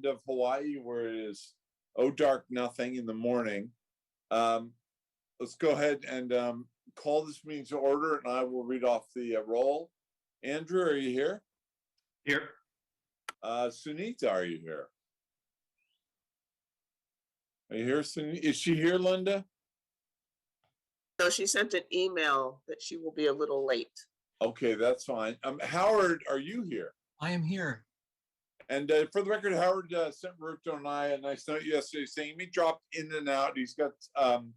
island of Hawaii where it is dark nothing in the morning. Let's go ahead and call this meeting to order, and I will read off the roll. Andrew, are you here? Here. Sunita, are you here? Are you here, Sunita? Is she here, Linda? No, she sent an email that she will be a little late. Okay, that's fine. Howard, are you here? I am here. And for the record, Howard sent Roberto and I a nice note yesterday saying he dropped in and out. He's got an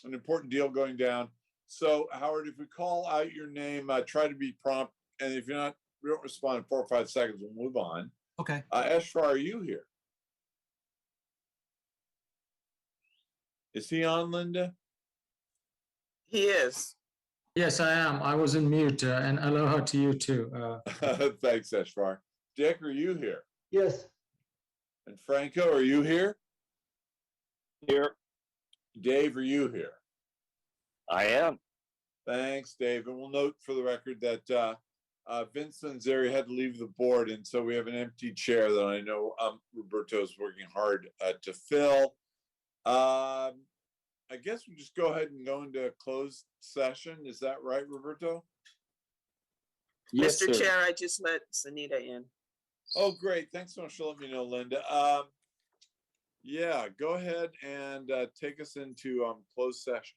important deal going down. So, Howard, if we call out your name, try to be prompt. And if you don't respond in 4 or 5 seconds, we'll move on. Okay. Eshwar, are you here? Is he on, Linda? He is. Yes, I am. I was in mute, and aloha to you too. Thanks, Eshwar. Dick, are you here? Yes. And Franco, are you here? Here. Dave, are you here? I am. Thanks, Dave. And we'll note for the record that Vincent Zeri had to leave the board, and so we have an empty chair that I know Roberto's working hard to fill. I guess we just go ahead and go into closed session. Is that right, Roberto? Yes, Mr. sir. Chair, I just let Sunita in. Oh, great. Thanks so much for letting me know, Linda. Yeah, go ahead and take us into closed session.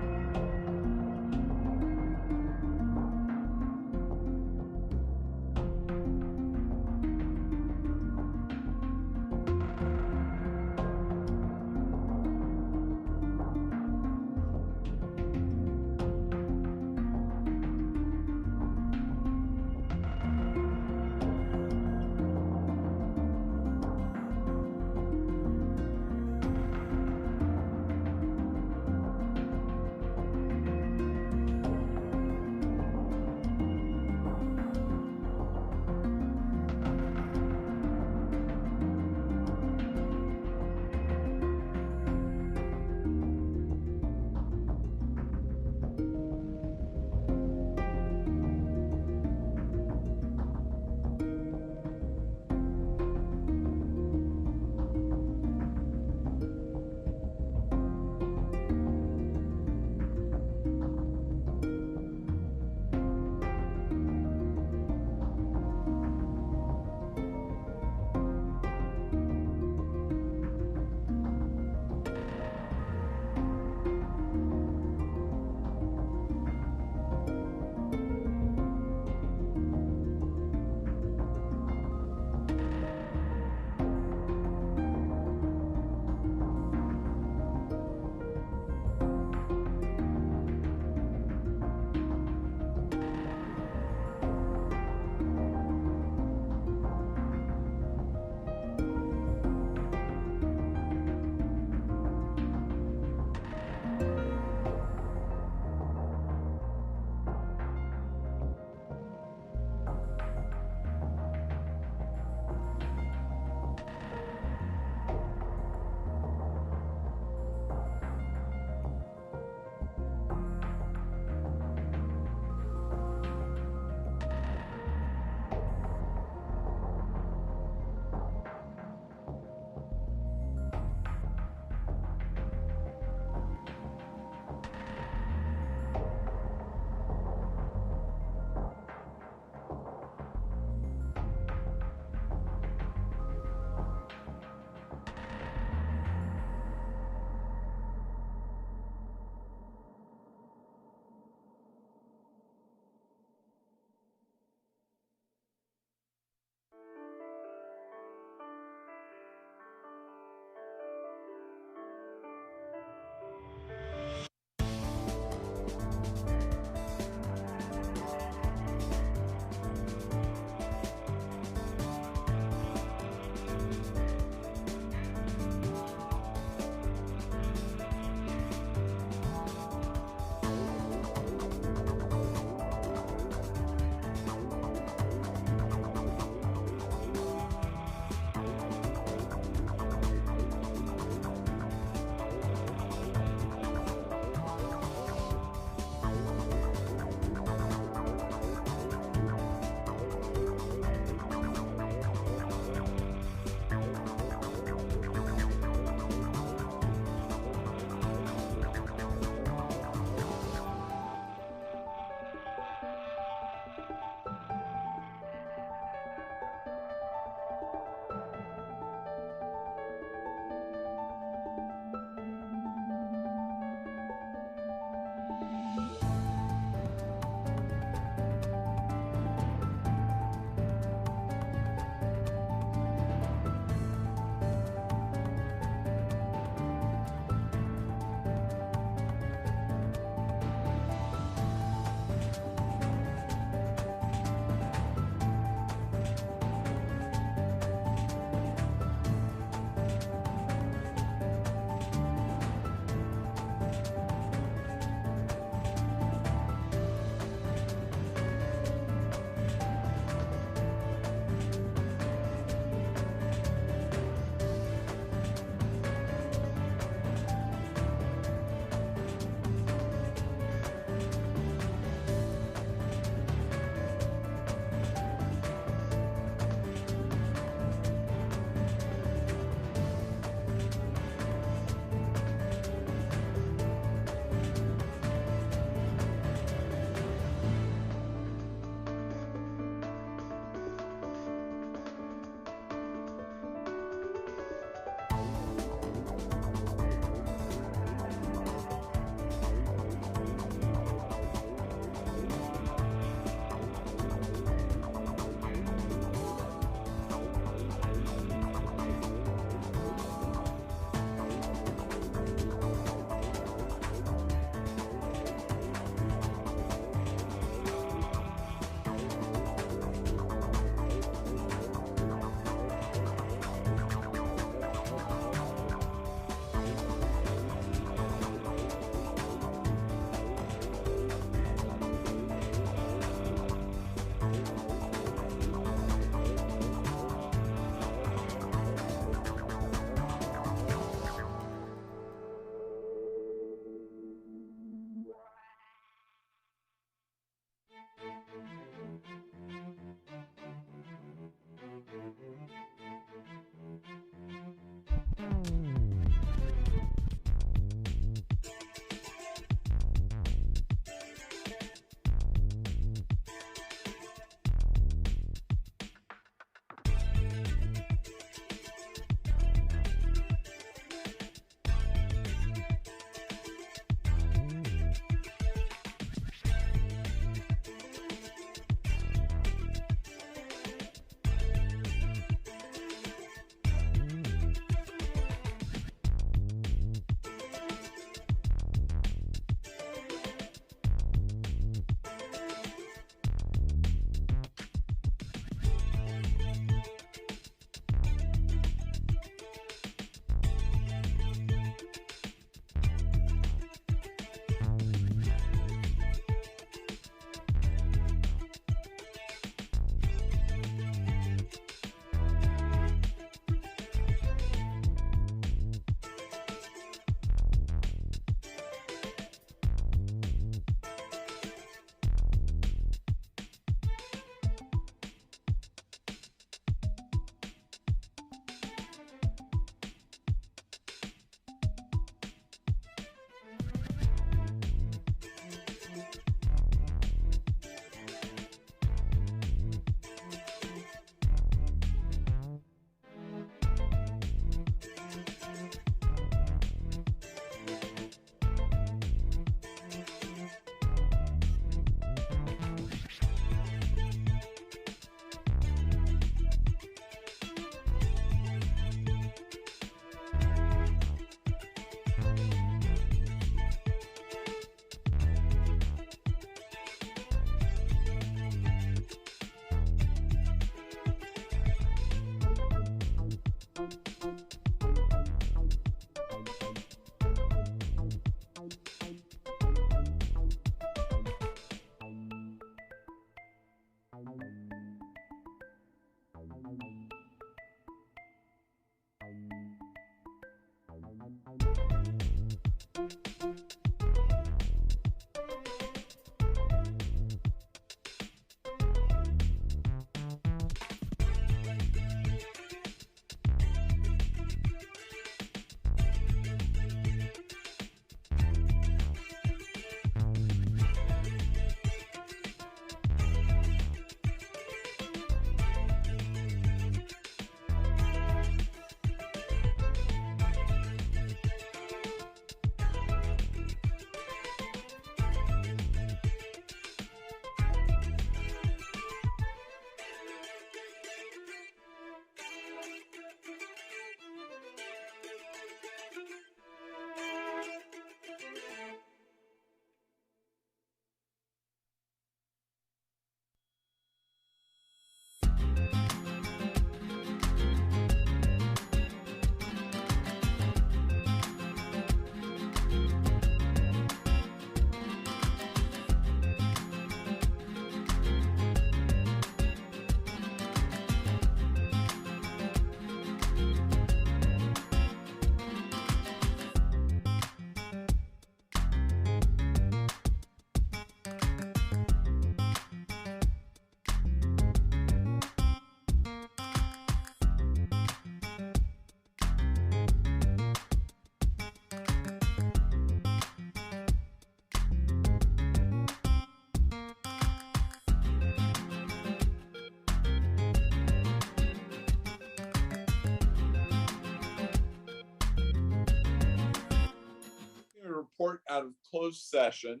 report out of closed session.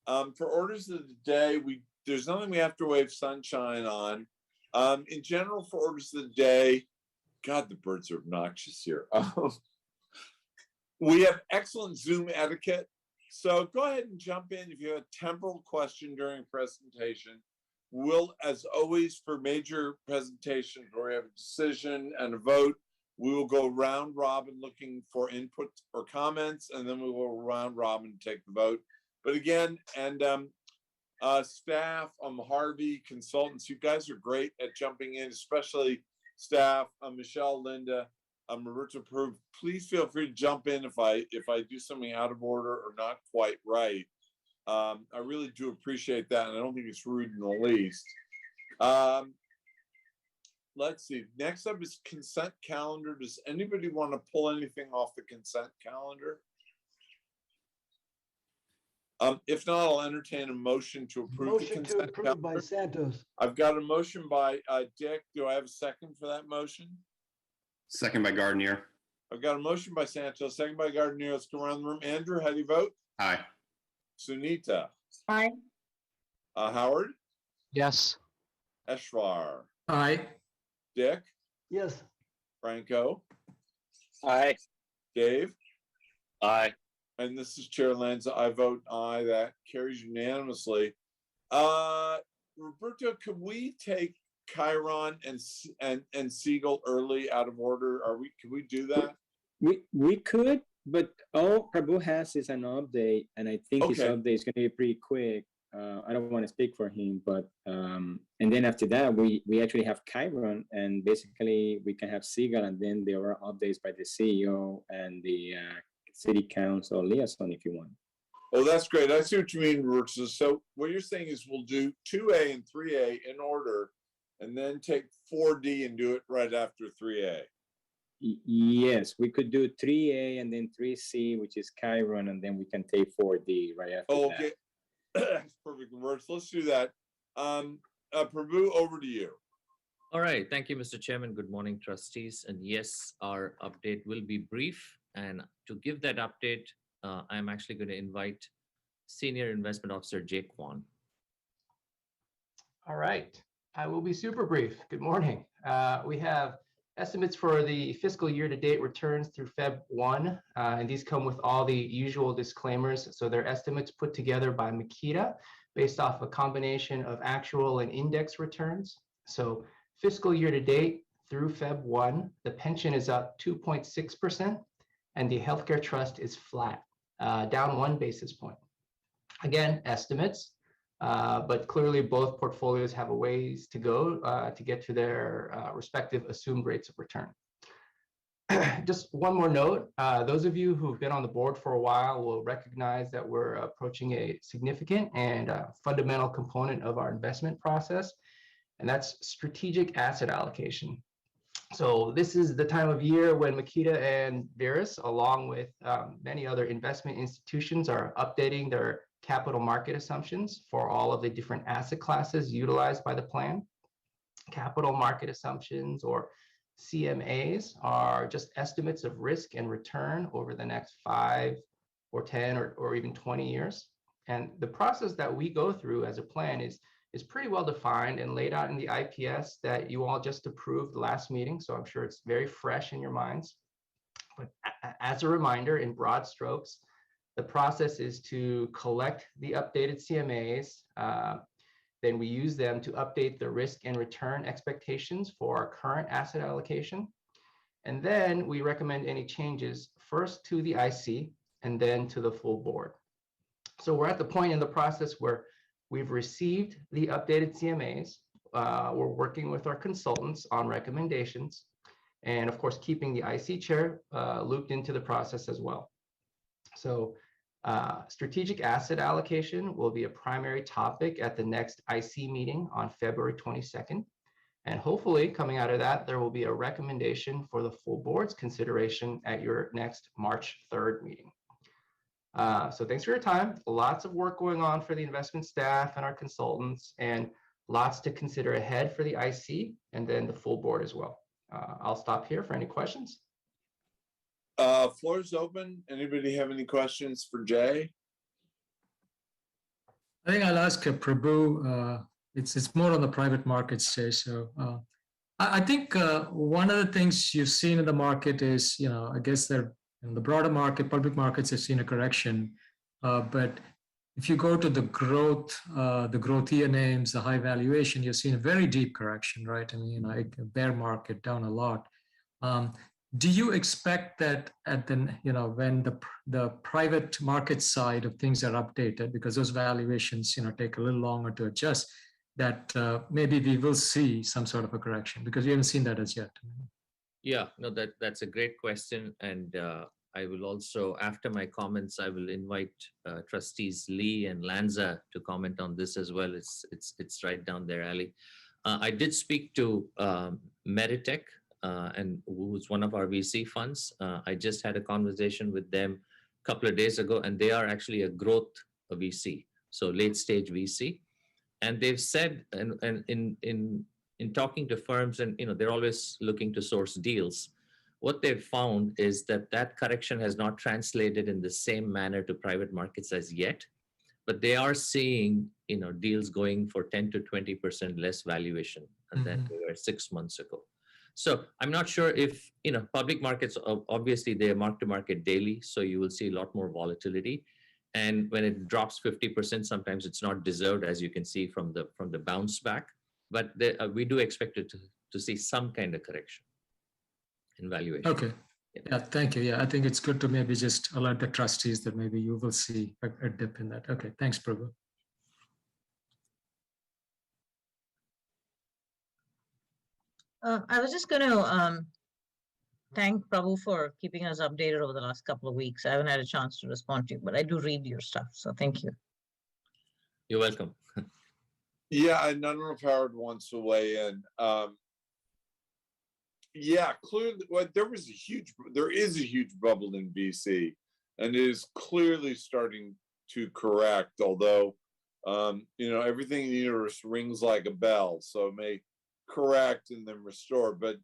For orders of the day, there's nothing we have to wave sunshine on. In general, for orders of the day, God, the birds are obnoxious here. We have excellent Zoom etiquette. So go ahead and jump in if you have a temporal question during presentation. We'll, as always, for major presentations where we have a decision and a vote, we will go round robin looking for input or comments, and then we will round robin take the vote. But again, and staff, Harvey, consultants, you guys are great at jumping in, especially staff, Michelle, Linda, Roberto, Peru. Please feel free to jump in if I do something out of order or not quite right. I really do appreciate that, and I don't think it's rude in the least. Let's see. Next up is consent calendar. Does anybody want to pull anything off the consent calendar? If not, I'll entertain a motion to approve the Motion to consent approve by calendar. Santos. I've got a motion by Dick. Do I have a second for that motion? Second by Gardner. I've got a motion by Santos, second by Gardner. Let's go around the room. Andrew, how do you vote? Aye. Sunita, Aye. Howard, Yes. Eshvar, Aye. Dick, Yes, Franco, Aye. Dave, Aye. and this is Chair Lanza. I vote aye. That carries unanimously. Roberto, could we take Chiron and Siegel early out of order? Can we do that? We could, but all Prabhu has is an update, and I think his Okay. update is going to be pretty quick. I don't want to speak for him, but and then after that, we actually have Chiron, and basically we can have Siegel, and then there are updates by the CEO and the city council liaison if you want. Oh, that's great. I see what you mean, Roberto. So what you're saying is we'll do 2A and 3A in order, and then take 4D and do it right after 3A. Yes, we could do 3A and then 3C, which is Chiron, and then we can take 4D right after Oh, that. okay. That's perfect, Roberto. Let's do that. Prabhu, over to you. All right. Thank you, Mr. Chairman. Good morning, trustees. And yes, our update will be brief. And to give that update, I'm actually going to invite Senior Investment Officer Jake Kwan. All right, I will be super brief. Good morning. We have estimates for the fiscal year to date returns through Feb 1, and these come with all the usual disclaimers. So they're estimates put together by Makita based off a combination of actual and index returns. So fiscal year to date through Feb 1, the pension is up 2.6%, and the healthcare trust is flat, down 1 basis point. Again, estimates. But clearly both portfolios have a ways to go to get to their respective assumed rates of return. Just one more note, those of you who've been on the board for a while will recognize that we're approaching a significant and fundamental component of our investment process, and that's strategic asset allocation. So this is the time of year when Makita and Verus, along with many other investment institutions, are updating their capital market assumptions for all of the different asset classes utilized by the plan. Capital market assumptions, or CMAs, are just estimates of risk and return over the next 5 or 10 or even 20 years. And the process that we go through as a plan is pretty well defined and laid out in the IPS that you all just approved last meeting. So I'm sure it's very fresh in your minds. But as a reminder, in broad strokes, the process is to collect the updated CMAs. Then we use them to update the risk and return expectations for our current asset allocation. And then we recommend any changes first to the IC and then to the full board. So we're at the point in the process where we've received the updated CMAs. We're working with our consultants on recommendations, and of course, keeping the IC chair looped into the process as well. So strategic asset allocation will be a primary topic at the next IC meeting on February 22nd. And hopefully coming out of that, there will be a recommendation for the full board's consideration at your next March 3rd meeting. So thanks for your time. Lots of work going on for the investment staff and our consultants, and lots to consider ahead for the IC and then the full board as well. I'll stop here for any questions. Floor is open. Anybody have any questions for Jay? I think I'll ask Prabhu. It's more on the private markets, Jay. So I think one of the things you've seen in the market is, I guess that in the broader market, public markets have seen a correction. But if you go to the growthier names, the high valuation, you've seen a very deep correction, right? I mean, a bear market down a lot. Do you expect that at the, when the private market side of things are updated, because those valuations, take a little longer to adjust, that maybe we will see some sort of a correction, because we haven't seen that as yet? Yeah, no, that's a great question. And I will also, after my comments, I will invite trustees Lee and Lanza to comment on this as well. It's right down their alley. I did speak to Meritech, and who's one of our VC funds. I just had a conversation with them a couple of days ago, and they are actually a growth VC, so late stage VC. And they've said, and in talking to firms, and they're always looking to source deals. What they've found is that that correction has not translated in the same manner to private markets as yet, but they are seeing deals going for 10 to 20% less valuation than they were 6 months ago. So I'm not sure if public markets, obviously they are mark to market daily, so you will see a lot more volatility. And when it drops 50%, sometimes it's not deserved, as you can see from the bounce back. But we do expect it to see some kind of correction in valuation. Okay. Yeah, thank you. Yeah, I think it's good to maybe just alert the trustees that maybe you will see a dip in that. Okay, thanks, Prabhu. I was just going to thank Prabhu for keeping us updated over the last couple of weeks. I haven't had a chance to respond to you, but I do read your stuff, so thank you. You're welcome. Yeah, and I don't know if Howard wants to weigh in. Yeah, clearly, well, there is a huge bubble in VC, and it is clearly starting to correct. Although, everything in the universe rings like a bell, so it may correct and then restore. But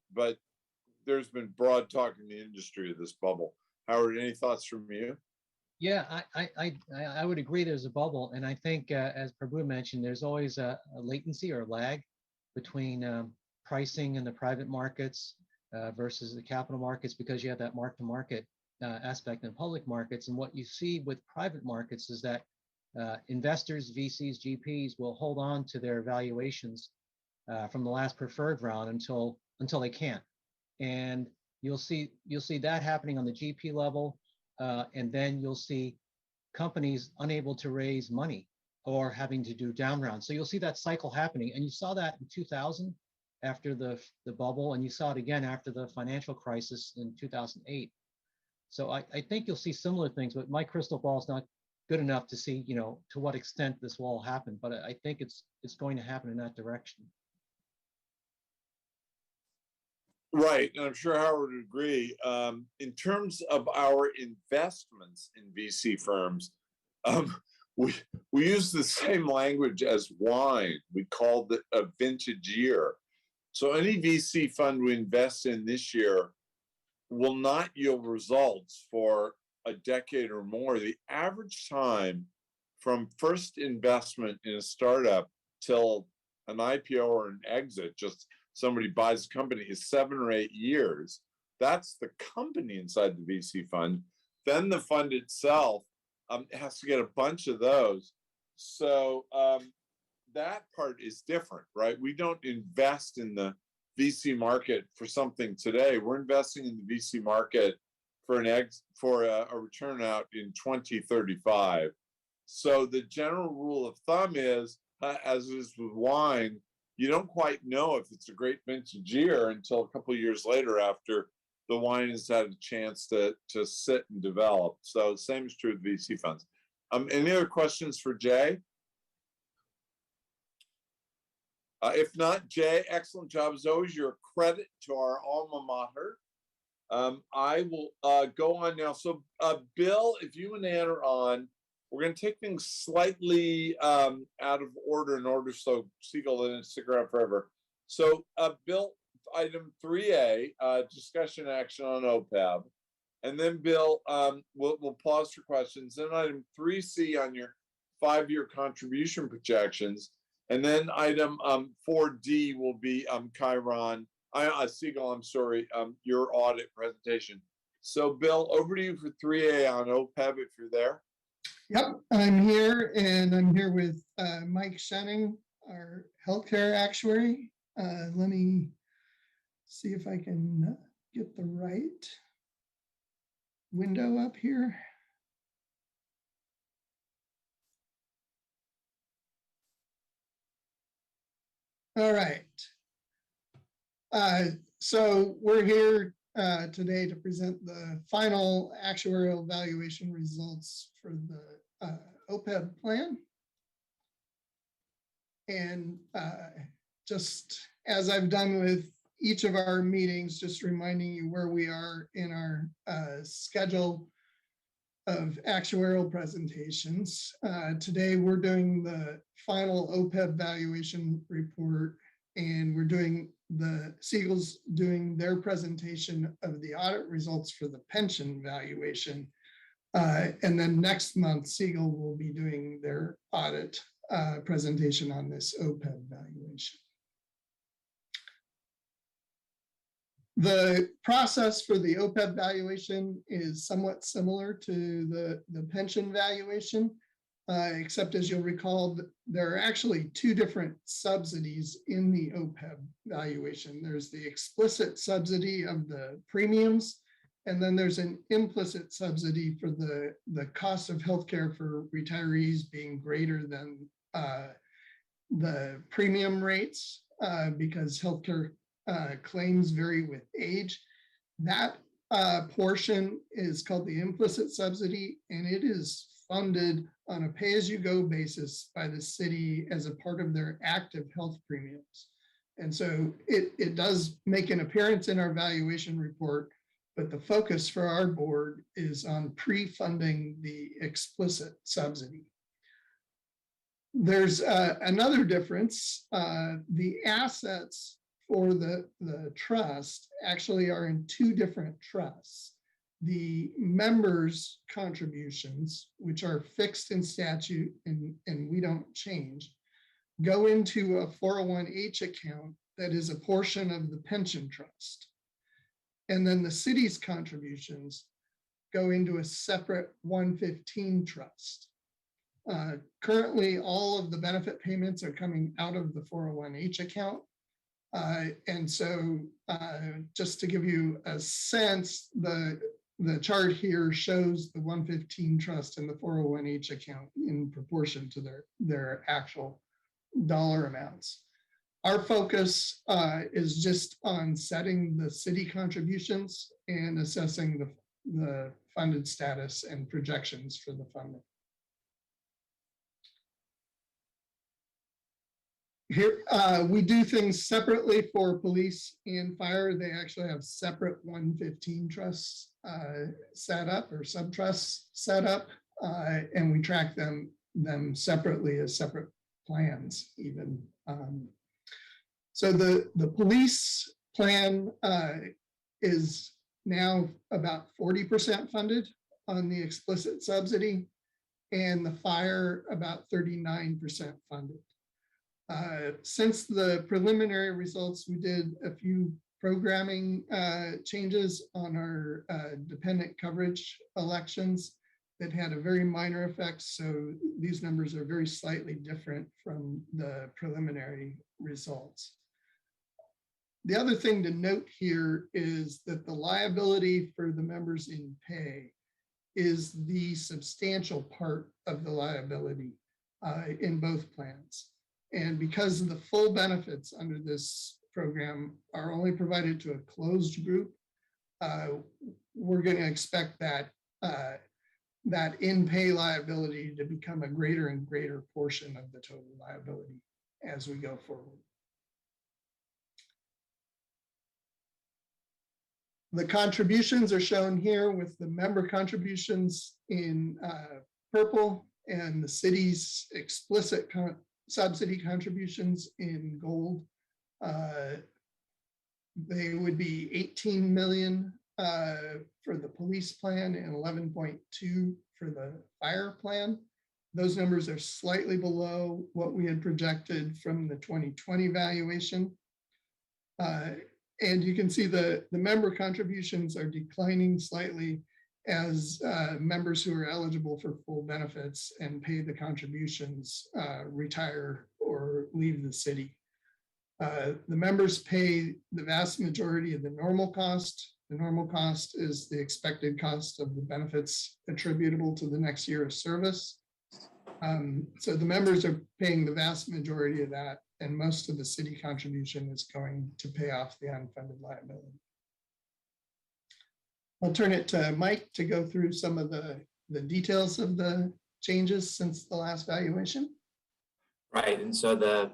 there's been broad talk in the industry of this bubble. Howard, any thoughts from you? Yeah, I would agree there's a bubble. And I think, as Prabhu mentioned, there's always a latency or lag between pricing in the private markets versus the capital markets, because you have that mark-to-market aspect in public markets. And what you see with private markets is that investors, VCs, GPs will hold on to their valuations from the last preferred round until they can't. And you'll see that happening on the GP level. And then you'll see companies unable to raise money or having to do down rounds. So you'll see that cycle happening. And you saw that in 2000 after the bubble, and you saw it again after the financial crisis in 2008. So I think you'll see similar things, but my crystal ball is not good enough to see, to what extent this will all happen. But I think it's going to happen in that direction. Right, and I'm sure Howard would agree. In terms of our investments in VC firms, we use the same language as wine. We called it a vintage year. So any VC fund we invest in this year will not yield results for a decade or more. The average time from first investment in a startup till an IPO or an exit, just somebody buys a company, is 7 or 8 years. That's the company inside the VC fund. Then the fund itself has to get a bunch of those. So that part is different, right? We don't invest in the VC market for something today. We're investing in the VC market for a return out in 2035. So the general rule of thumb is, as is with wine, you don't quite know if it's a great vintage year until a couple of years later after the wine has had a chance to sit and develop. So same is true with VC funds. Any other questions for Jay? If not, Jay, excellent job as always. You're a credit to our alma mater. I will go on now. So Bill, if you and Ann are on, we're going to take things slightly out of order so Siegel didn't stick around forever. So Bill, item 3A, discussion action on OPEB. And then Bill, we'll pause for questions. Then item 3C on your 5-year contribution projections. And then item 4D will be Siegel, I'm sorry, your audit presentation. So Bill, over to you for 3A on OPEB if you're there. Yep, I'm here, and I'm here with Mike Shenning, our healthcare actuary. Let me see if I can get the right window up here. All right. So we're here today to present the final actuarial valuation results for the OPEB plan. And just as I've done with each of our meetings, just reminding you where we are in our schedule of actuarial presentations. Today, we're doing the final OPEB valuation report, and we're doing Siegel's doing their presentation of the audit results for the pension valuation. And then next month, Siegel will be doing their audit presentation on this OPEB valuation. The process for the OPEB valuation is somewhat similar to the pension valuation, except as you'll recall, there are actually two different subsidies in the OPEB valuation. There's the explicit subsidy of the premiums, and then there's an implicit subsidy for the cost of healthcare for retirees being greater than the premium rates because healthcare claims vary with age. That portion is called the implicit subsidy, and it is funded on a pay-as-you-go basis by the city as a part of their active health premiums. And so it does make an appearance in our valuation report, but the focus for our board is on pre-funding the explicit subsidy. There's another difference. The assets for the trust actually are in two different trusts. The members' contributions, which are fixed in statute and we don't change, go into a 401h account that is a portion of the pension trust. And then the city's contributions go into a separate 115 trust. Currently, all of the benefit payments are coming out of the 401h account. And so just to give you a sense, the chart here shows the 115 trust and the 401h account in proportion to their actual dollar amounts. Our focus is just on setting the city contributions and assessing the funded status and projections for the funding. Here, we do things separately for police and fire. They actually have separate 115 trusts set up or sub-trusts set up, and we track them separately as separate plans even. So the police plan is now about 40% funded on the explicit subsidy, and the fire about 39% funded. Since the preliminary results, we did a few programming changes on our dependent coverage elections that had a very minor effect. So these numbers are very slightly different from the preliminary results. The other thing to note here is that the liability for the members in pay is the substantial part of the liability in both plans. And because the full benefits under this program are only provided to a closed group, we're going to expect that that in-pay liability to become a greater and greater portion of the total liability as we go forward. The contributions are shown here with the member contributions in purple and the city's explicit subsidy contributions in gold. They would be 18 million for the police plan and 11.2 for the fire plan. Those numbers are slightly below what we had projected from the 2020 valuation. And you can see the member contributions are declining slightly as members who are eligible for full benefits and pay the contributions retire or leave the city. The members pay the vast majority of the normal cost. The normal cost is the expected cost of the benefits attributable to the next year of service. So the members are paying the vast majority of that, and most of the city contribution is going to pay off the unfunded liability. I'll turn it to Mike to go through some of the details of the changes since the last valuation. Right, and so the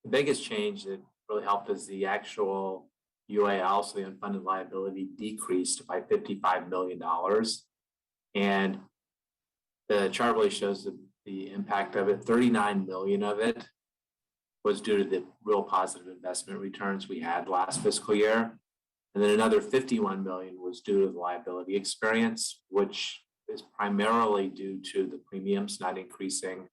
biggest change that really helped is the actual UAL, so the unfunded liability, decreased by $55 million. And the chart really shows the impact of it. 39 million of it was due to the real positive investment returns we had last fiscal year. And then another 51 million was due to the liability experience, which is primarily due to the premiums not increasing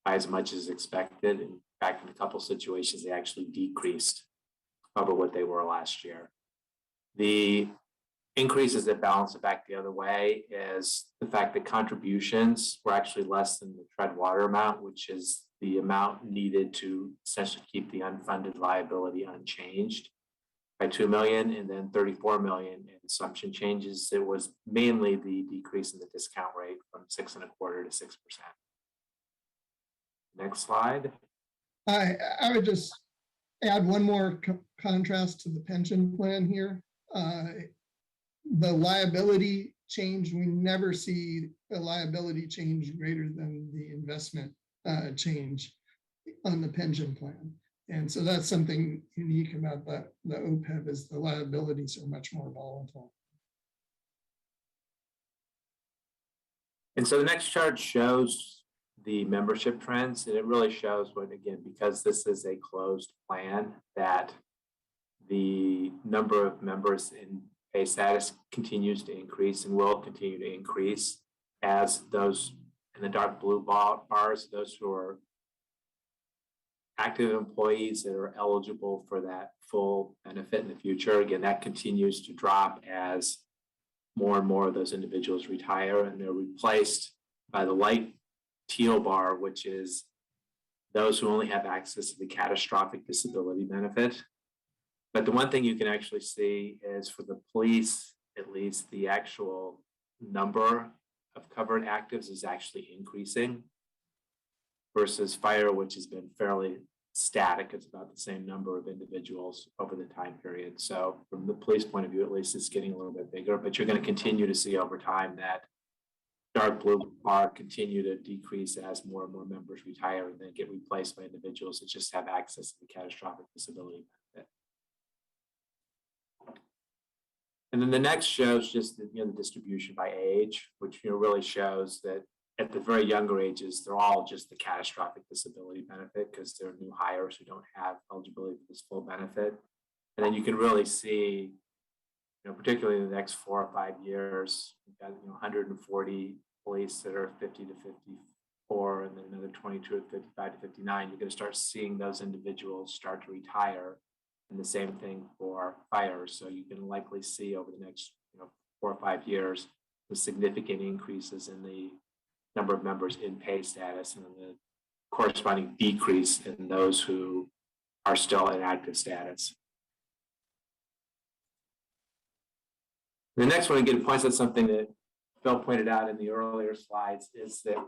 by as much as expected. In fact, in a couple of situations, they actually decreased over what they were last year. The increases that balance it back the other way is the fact that contributions were actually less than the tread water amount, which is the amount needed to essentially keep the unfunded liability unchanged, by 2 million, and then 34 million in assumption changes. It was mainly the decrease in the discount rate from 6.25% to 6%. Next slide. I would just add one more contrast to the pension plan here. The liability change, we never see a liability change greater than the investment change on the pension plan. And so that's something unique about the OPEB, is the liabilities are much more volatile. And so the next chart shows the membership trends, and it really shows what, again, because this is a closed plan, that the number of members in pay status continues to increase and will continue to increase as those in the dark blue bars, those who are active employees that are eligible for that full benefit in the future. Again, that continues to drop as more and more of those individuals retire, and they're replaced by the light teal bar, which is those who only have access to the catastrophic disability benefit. But the one thing you can actually see is for the police, at least, the actual number of covered actives is actually increasing versus fire, which has been fairly static. It's about the same number of individuals over the time period. So from the police point of view, at least, it's getting a little bit bigger, but you're going to continue to see over time that dark blue bar continue to decrease as more and more members retire and then get replaced by individuals that just have access to the catastrophic disability benefit. And then the next shows just the, the distribution by age, which really shows that at the very younger ages, they're all just the catastrophic disability benefit because they're new hires who don't have eligibility for this full benefit. And then you can really see, particularly in the next 4 or 5 years, we've got 140 police that are 50 to 54, and then another 22 at 55 to 59. You're going to start seeing those individuals start to retire, and the same thing for fire. So you can likely see over the next 4 or 5 years the significant increases in the number of members in pay status and the corresponding decrease in those who are still in active status. The next one, again, points out something that Phil pointed out in the earlier slides, is that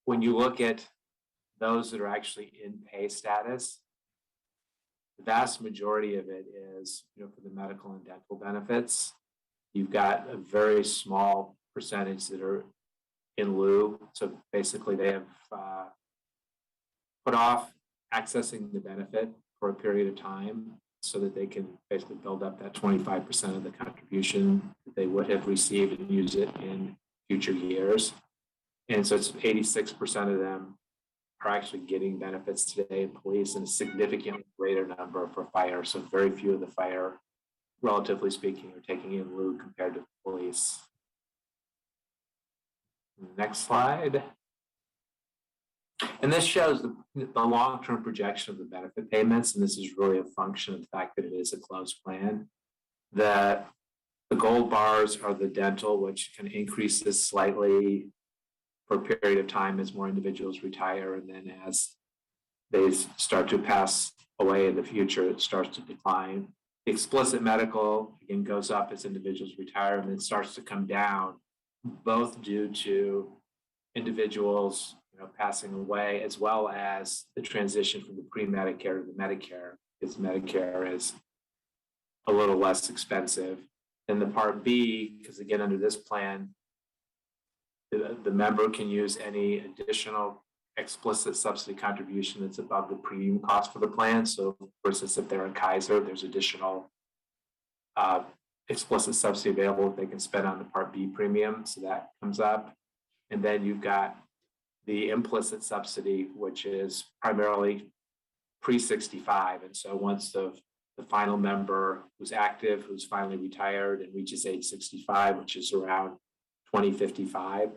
when you look at those that are actually in pay status, the vast majority of it is, for the medical and dental benefits. You've got a very small percentage that are in lieu. So basically they have put off accessing the benefit for a period of time so that they can basically build up that 25% of the contribution that they would have received and use it in future years. And so it's 86% of them are actually getting benefits today in police, and a significantly greater number for fire. So very few of the fire, relatively speaking, are taking in lieu compared to police. Next slide. And this shows the long-term projection of the benefit payments, and this is really a function of the fact that it is a closed plan. The gold bars are the dental, which can increase this slightly for a period of time as more individuals retire, and then as they start to pass away in the future, it starts to decline. The explicit medical, again, goes up as individuals retire, and then starts to come down, both due to individuals passing away, as well as the transition from the pre-Medicare to the Medicare, because Medicare is a little less expensive. And the Part B, because again, under this plan, the member can use any additional explicit subsidy contribution that's above the premium cost for the plan. So for instance, if they're in Kaiser, there's additional explicit subsidy available that they can spend on the Part B premium. So that comes up. And then you've got the implicit subsidy, which is primarily pre-65. And so once the final member who's active, who's finally retired and reaches age 65, which is around 2055,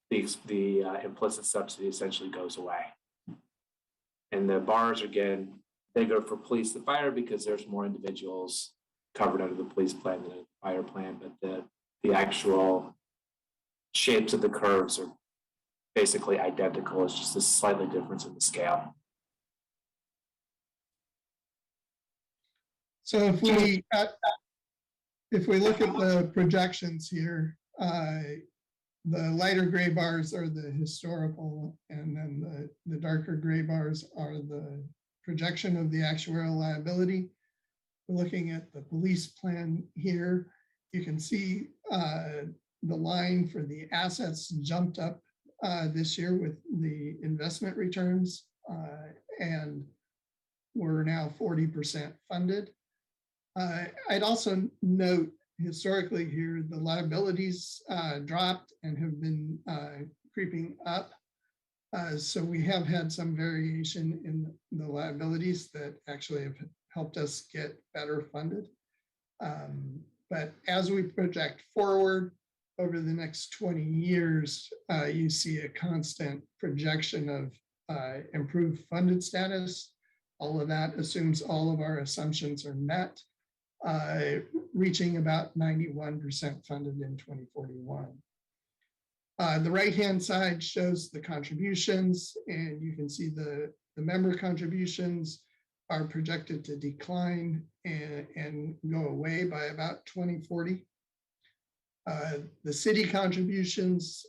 the implicit subsidy essentially goes away. And the bars are, again, bigger for police and fire because there's more individuals covered under the police plan than a fire plan, but the actual shapes of the curves are basically identical. It's just a slightly difference in the scale. So if we look at the projections here, the lighter gray bars are the historical, and then the darker gray bars are the projection of the actuarial liability. Looking at the police plan here, you can see the line for the assets jumped up this year with the investment returns, and we're now 40% funded. I'd also note historically here, the liabilities dropped and have been creeping up. So we have had some variation in the liabilities that actually have helped us get better funded. But as we project forward over the next 20 years, you see a constant projection of improved funded status. All of that assumes all of our assumptions are met, reaching about 91% funded in 2041. The right-hand side shows the contributions, and you can see the member contributions are projected to decline and go away by about 2040. The city contributions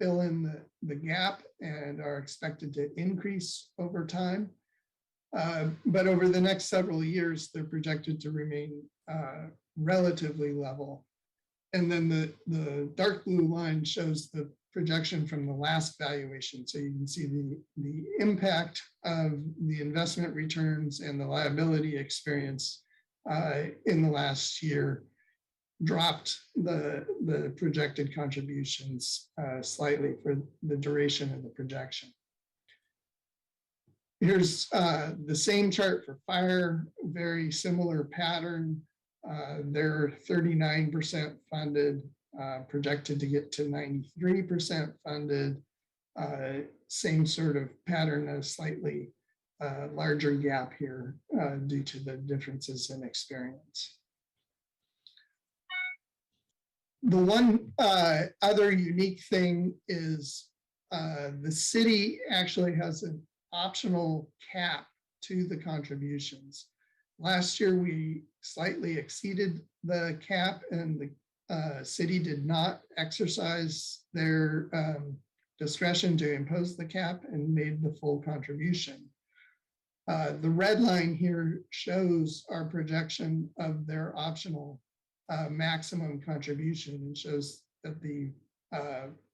fill in the gap and are expected to increase over time. But over the next several years, they're projected to remain relatively level. And then the dark blue line shows the projection from the last valuation. So you can see the impact of the investment returns and the liability experience in the last year dropped the projected contributions slightly for the duration of the projection. Here's the same chart for fire, very similar pattern. They're 39% funded, projected to get to 93% funded. Same sort of pattern, a slightly larger gap here due to the differences in experience. The one other unique thing is the city actually has an optional cap to the contributions. Last year, we slightly exceeded the cap, and the city did not exercise their discretion to impose the cap and made the full contribution. The red line here shows our projection of their optional maximum contribution and shows that the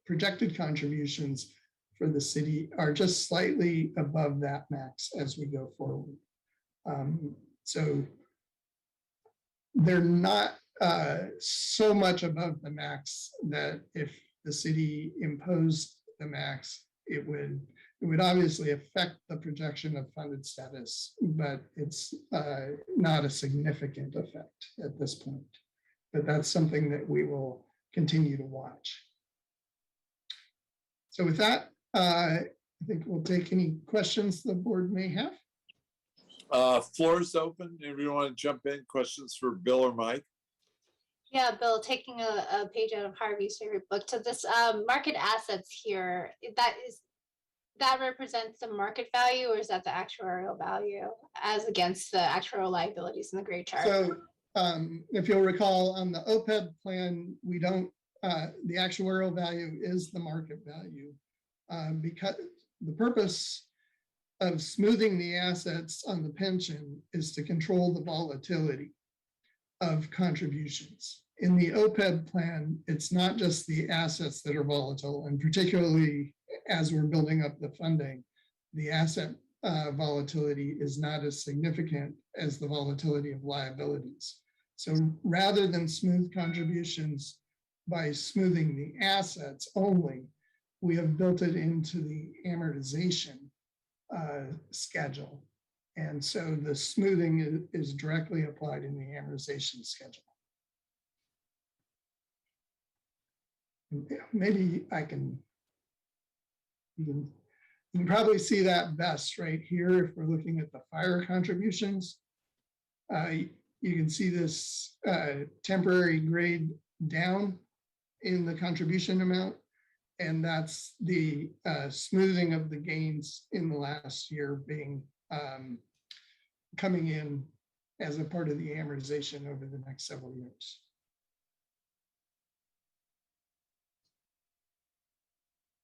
projected contributions for the city are just slightly above that max as we go forward. So they're not so much above the max that if the city imposed the max, it would obviously affect the projection of funded status, but it's not a significant effect at this point. But that's something that we will continue to watch. So with that, I think we'll take any questions the board may have. Floor is open. If you want to jump in, questions for Bill or Mike? Yeah, Bill, taking a page out of Harvey's favorite book. To this market assets here, that represents the market value, or is that the actuarial value as against the actuarial liabilities in the gray chart? So if you'll recall, on the Opeb plan, we don't, the actuarial value is the market value because the purpose of smoothing the assets on the pension is to control the volatility. of contributions. In the OPEB plan, it's not just the assets that are volatile, and particularly as we're building up the funding, the asset volatility is not as significant as the volatility of liabilities. So rather than smooth contributions by smoothing the assets only, we have built it into the amortization schedule. And so the smoothing is directly applied in the amortization schedule. Maybe I can, you can probably see that best right here if we're looking at the fire contributions. You can see this temporary grade down in the contribution amount, and that's the smoothing of the gains in the last year being coming in as a part of the amortization over the next several years.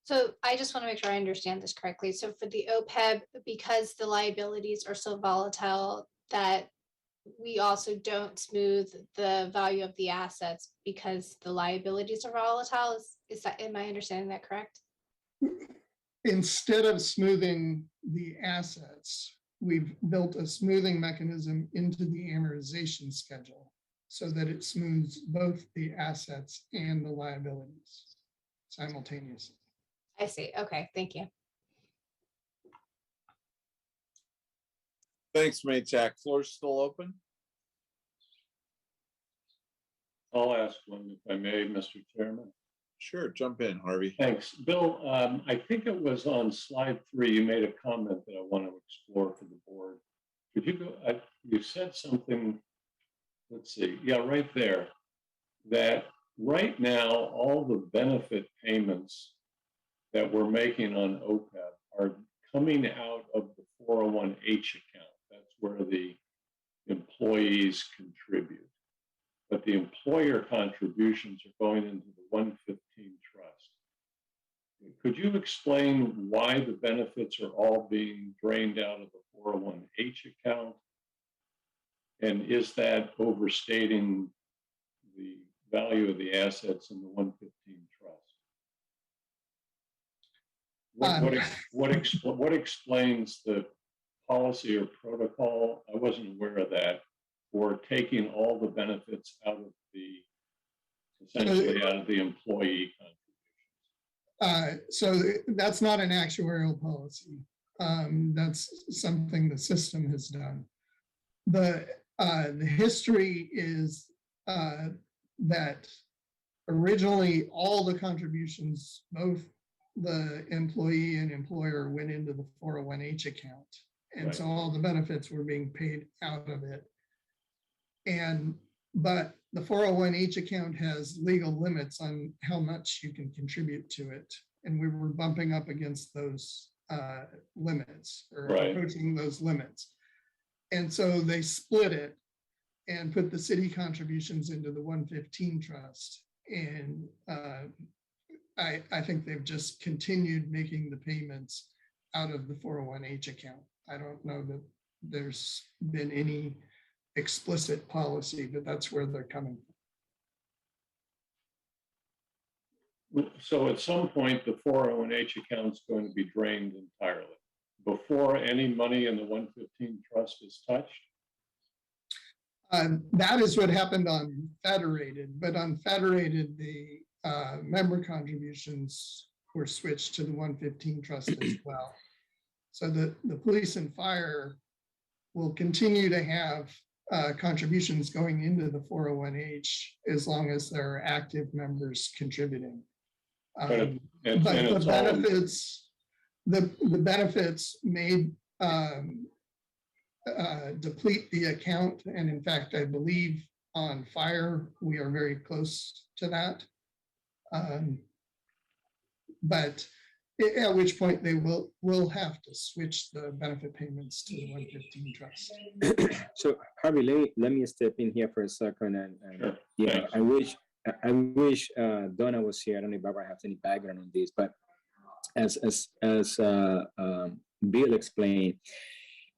So I just want to make sure I understand this correctly. So for the OPEB, because the liabilities are so volatile, that we also don't smooth the value of the assets because the liabilities are volatile. Is that, am I understanding that correct? Instead of smoothing the assets, we've built a smoothing mechanism into the amortization schedule so that it smooths both the assets and the liabilities simultaneously. I see. Okay, thank you. Thanks, Maytak. Floor's still open. I'll ask one if I may, Mr. Chairman. Sure, jump in, Harvey. Thanks. Bill, I think it was on slide 3, you made a comment that I want to explore for the board. Could you go, you said something, let's see, yeah, right there, that right now, all the benefit payments that we're making on OPEB are coming out of the 401H account. That's where the employees contribute. But the employer contributions are going into the 115 trust. Could you explain why the benefits are all being drained out of the 401H account? And is that overstating the value of the assets in the 115 trust? What explains the policy or protocol? I wasn't aware of that, for taking all the benefits out of the, essentially out of the employee contributions. So that's not an actuarial policy. That's something the system has done. The history is that originally all the contributions, both the employee and employer, went into the 401H account. And Right. so all the benefits were being paid out of it. But the 401H account has legal limits on how much you can contribute to it. And we were bumping up against those limits, or Right. approaching those limits. And so they split it and put the city contributions into the 115 trust. And I think they've just continued making the payments out of the 401H account. I don't know that there's been any explicit policy, but that's where they're coming from. So at some point, the 401H account's going to be drained entirely before any money in the 115 trust is touched? That is what happened on Federated, but on Federated, the member contributions were switched to the 115 trust as well. So the police and fire will continue to have contributions going into the 401H as long as there are active members contributing. But the benefits may deplete the account. And in fact, I believe on fire, we are very close to that. But at which point they will have to switch the benefit payments to the 115 trust. So Harvey, let me step in here for a second, and Sure. yeah, Thanks. I wish Donna was here. I don't know if Barbara has any background on this, but as Bill explained,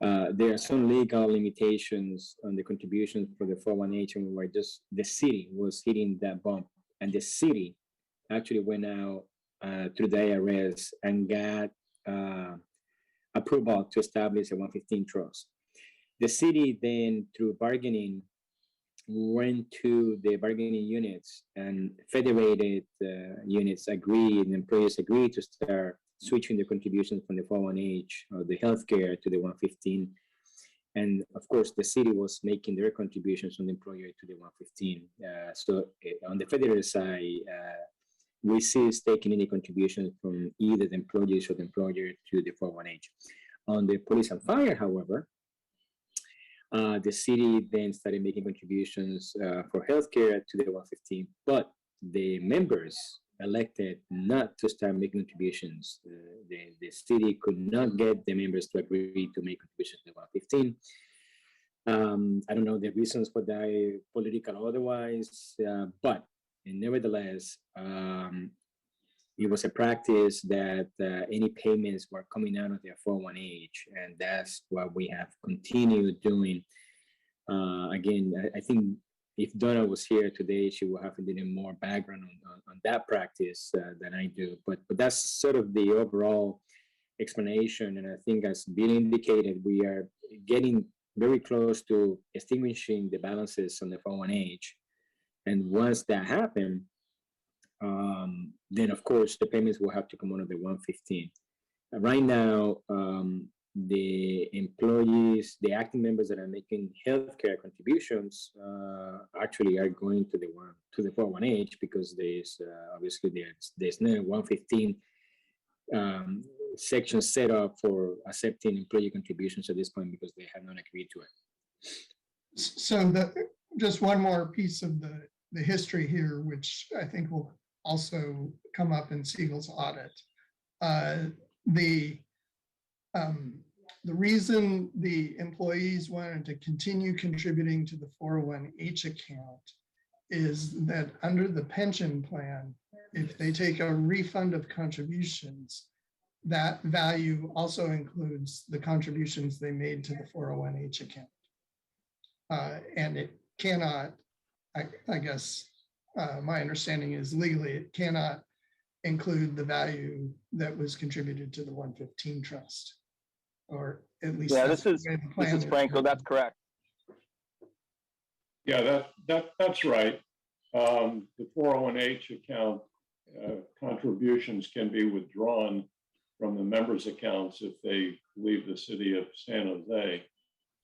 There are some legal limitations on the contributions for the 401h, and where just the city was hitting that bump, and the city actually went out through the IRS and got approval to establish a 115 trust. The city then, through bargaining, went to the bargaining units, and federated units agreed, and employers agreed to start switching the contributions from the 401h or the healthcare to the 115. And of course, the city was making their contributions from the employer to the 115. So on the federal side, we ceased taking any contributions from either the employees or the employer to the 401h. On the police and fire, however, the city then started making contributions for healthcare to the 115, but the members elected not to start making contributions. The city could not get the members to agree to make contributions to the 115. I don't know the reasons for that, political or otherwise, but nevertheless, it was a practice that any payments were coming out of their 401h, and that's what we have continued doing. Again, I think if Donna was here today, she would have a little more background on that practice than I do. But that's sort of the overall explanation. And I think, as Bill indicated, we are getting very close to extinguishing the balances on the 401h. And once that happens, then of course the payments will have to come out of the 115. Right now, the employees, the active members that are making healthcare contributions, actually are going to the 401h, because there's obviously there's no 115 section set up for accepting employee contributions at this point, because they have not agreed to it. So just one more piece of the history here, which I think will also come up in Siegel's audit. The reason the employees wanted to continue contributing to the 401h account is that under the pension plan, if they take a refund of contributions, that value also includes the contributions they made to the 401h account. And it cannot, I guess, my understanding is legally, it cannot include the value that was contributed to the 115 trust, or at least. Yeah, this is Franco. That's correct. Yeah, that's right. The 401h account contributions can be withdrawn from the members' accounts if they leave the city of San Jose,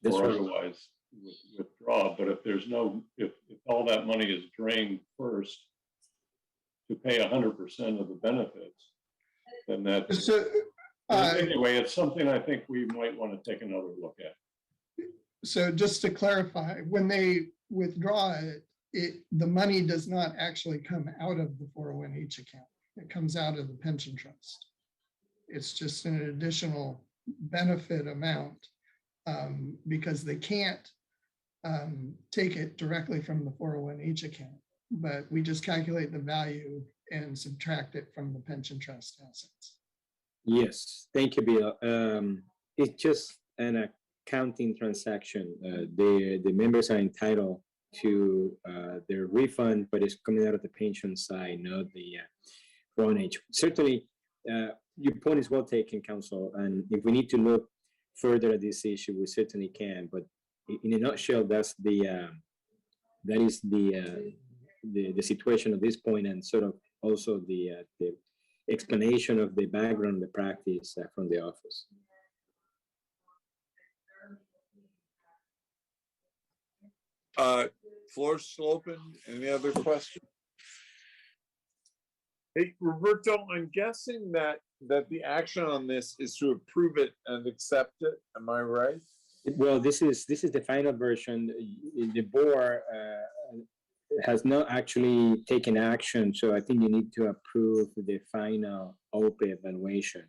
That's or right. otherwise withdraw. But if there's if all that money is drained first to pay 100% of the benefits, then that's anyway, it's something I think we might want to take another look at. So just to clarify, when they withdraw it, the money does not actually come out of the 401h account. It comes out of the pension trust. It's just an additional benefit amount because they can't take it directly from the 401h account, but we just calculate the value and subtract it from the pension trust assets. Yes, thank you, Bill. It's just an accounting transaction. The members are entitled to their refund, but it's coming out of the pension side, not the 401h. Certainly, your point is well taken, Council. And if we need to look further at this issue, we certainly can. But in a nutshell, that is the situation at this point, and sort of also the explanation of the background, the practice from the office. Floor's still open. Any other questions? Hey, Roberto, I'm guessing that the action on this is to approve it and accept it. Am I right? Well, this is the final version. The board has not actually taken action, so I think you need to approve the final Opeb valuation.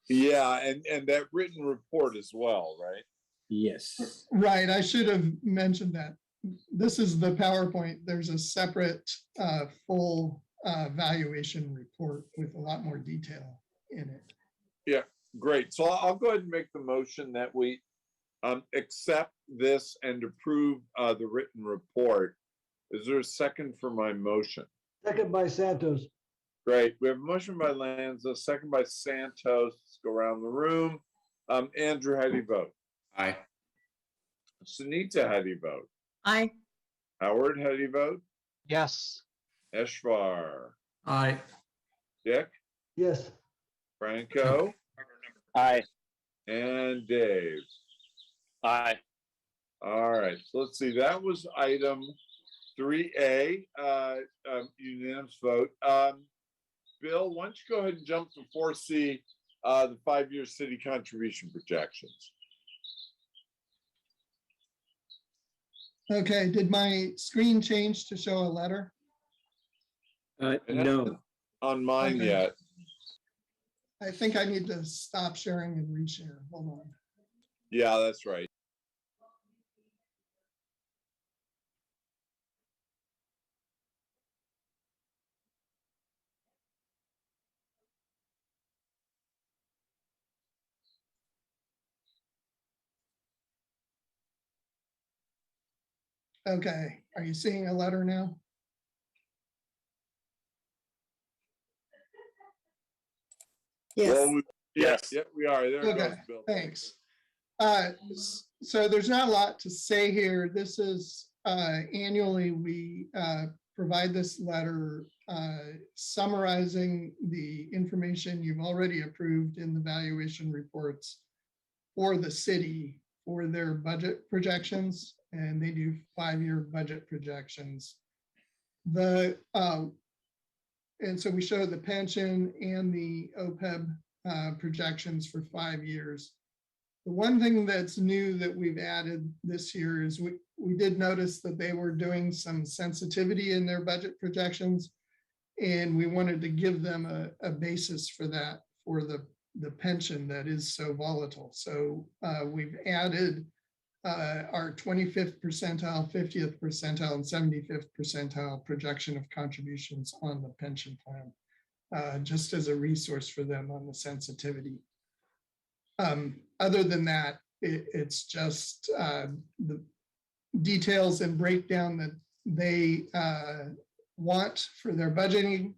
Yeah, and that written report as well, right? Yes. Right, I should have mentioned that. This is the PowerPoint. There's a separate full valuation report with a lot more detail in it. Yeah, great. So I'll go ahead and make the motion that we accept this and approve the written report. Is there a second for my motion? Second by Santos. Great. We have a motion by Lanza, second by Santos. Let's go around the room. Andrew, how do you vote? Aye. Sunita, how do you vote? Aye. Howard, how do you vote? Yes. Eshvar. Aye. Dick? Yes. Franco? Aye. And Dave. Aye. All right, so let's see, that was item 3A, unanimous vote. Bill, why don't you go ahead and jump to 4C, the 5-year city contribution projections. Okay, did my screen change to show a letter? No. On mine Okay. yet. I think I need to stop sharing and reshare. Hold on. Yeah, that's right. Okay, are you seeing a letter now? Well, yes. Yeah, we are. There it Okay, goes, Bill. thanks. So there's not a lot to say here. This is annually we provide this letter summarizing the information you've already approved in the valuation reports for the city for their budget projections, and they do 5-year budget projections. And so we show the pension and the OPEB projections for 5 years. The one thing that's new that we've added this year is we did notice that they were doing some sensitivity in their budget projections, and we wanted to give them a basis for that, for the pension that is so volatile. So we've added our 25th percentile, 50th percentile, and 75th percentile projection of contributions on the pension plan, just as a resource for them on the sensitivity. Other than that, it's just the details and breakdown that they want for their budgeting.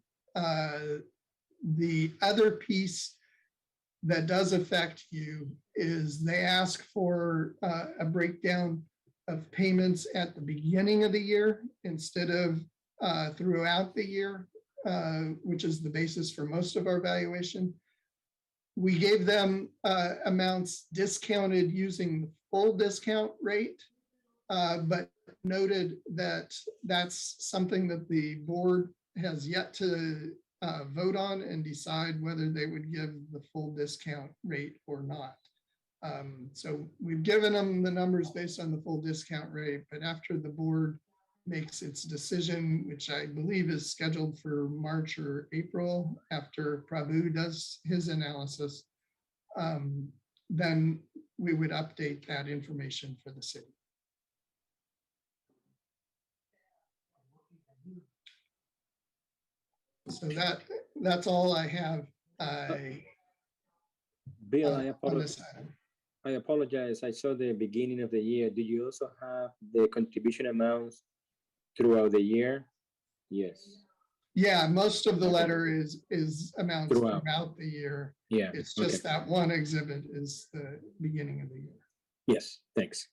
The other piece that does affect you is they ask for a breakdown of payments at the beginning of the year instead of throughout the year, which is the basis for most of our valuation. We gave them amounts discounted using the full discount rate, but noted that that's something that the board has yet to vote on and decide whether they would give the full discount rate or not. So we've given them the numbers based on the full discount rate, but after the board makes its decision, which I believe is scheduled for March or April after Prabhu does his analysis, then we would update that information for the city. So that's all I have. Bill, on this item. I apologize. I saw the beginning of the year. Do you also have the contribution amounts throughout the year? Yes. Yeah, most of the letter is amounts throughout the year. Yeah. It's just that one exhibit is the beginning of the year. Yes, thanks.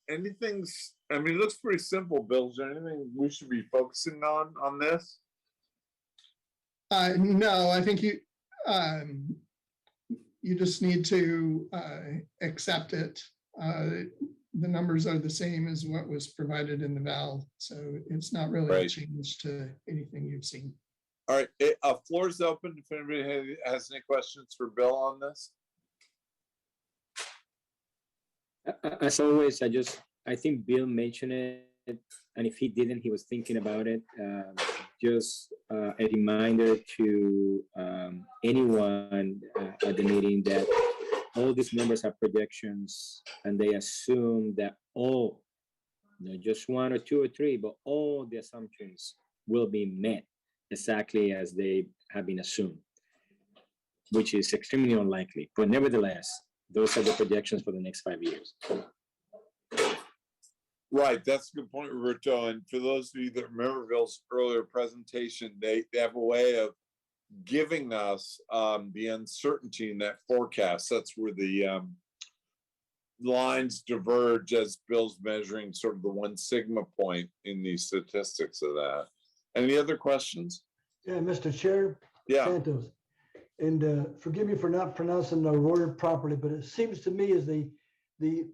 Anything's, I mean, it looks pretty simple, Bill. Is there anything we should be focusing on this? No, I think you just need to accept it. The numbers are the same as what was provided in the val, so it's not really a change to anything you've seen. All right, floor is open if anybody has any questions for Bill on this. As always, I think Bill mentioned it, and if he didn't, he was thinking about it. Just a reminder to anyone at the meeting that all these numbers are projections, and they assume that all, not just one or two or three, but all the assumptions will be met exactly as they have been assumed, which is extremely unlikely. But nevertheless, those are the projections for the next 5 years. Right, that's a good point, Roberto. And for those of you that remember Bill's earlier presentation, they have a way of giving us the uncertainty in that forecast. That's where the lines diverge as Bill's measuring sort of the 1 sigma point in the statistics of that. Any other questions? Yeah, Mr. Chair. Yeah. Santos. And forgive me for not pronouncing the word properly, but it seems to me as the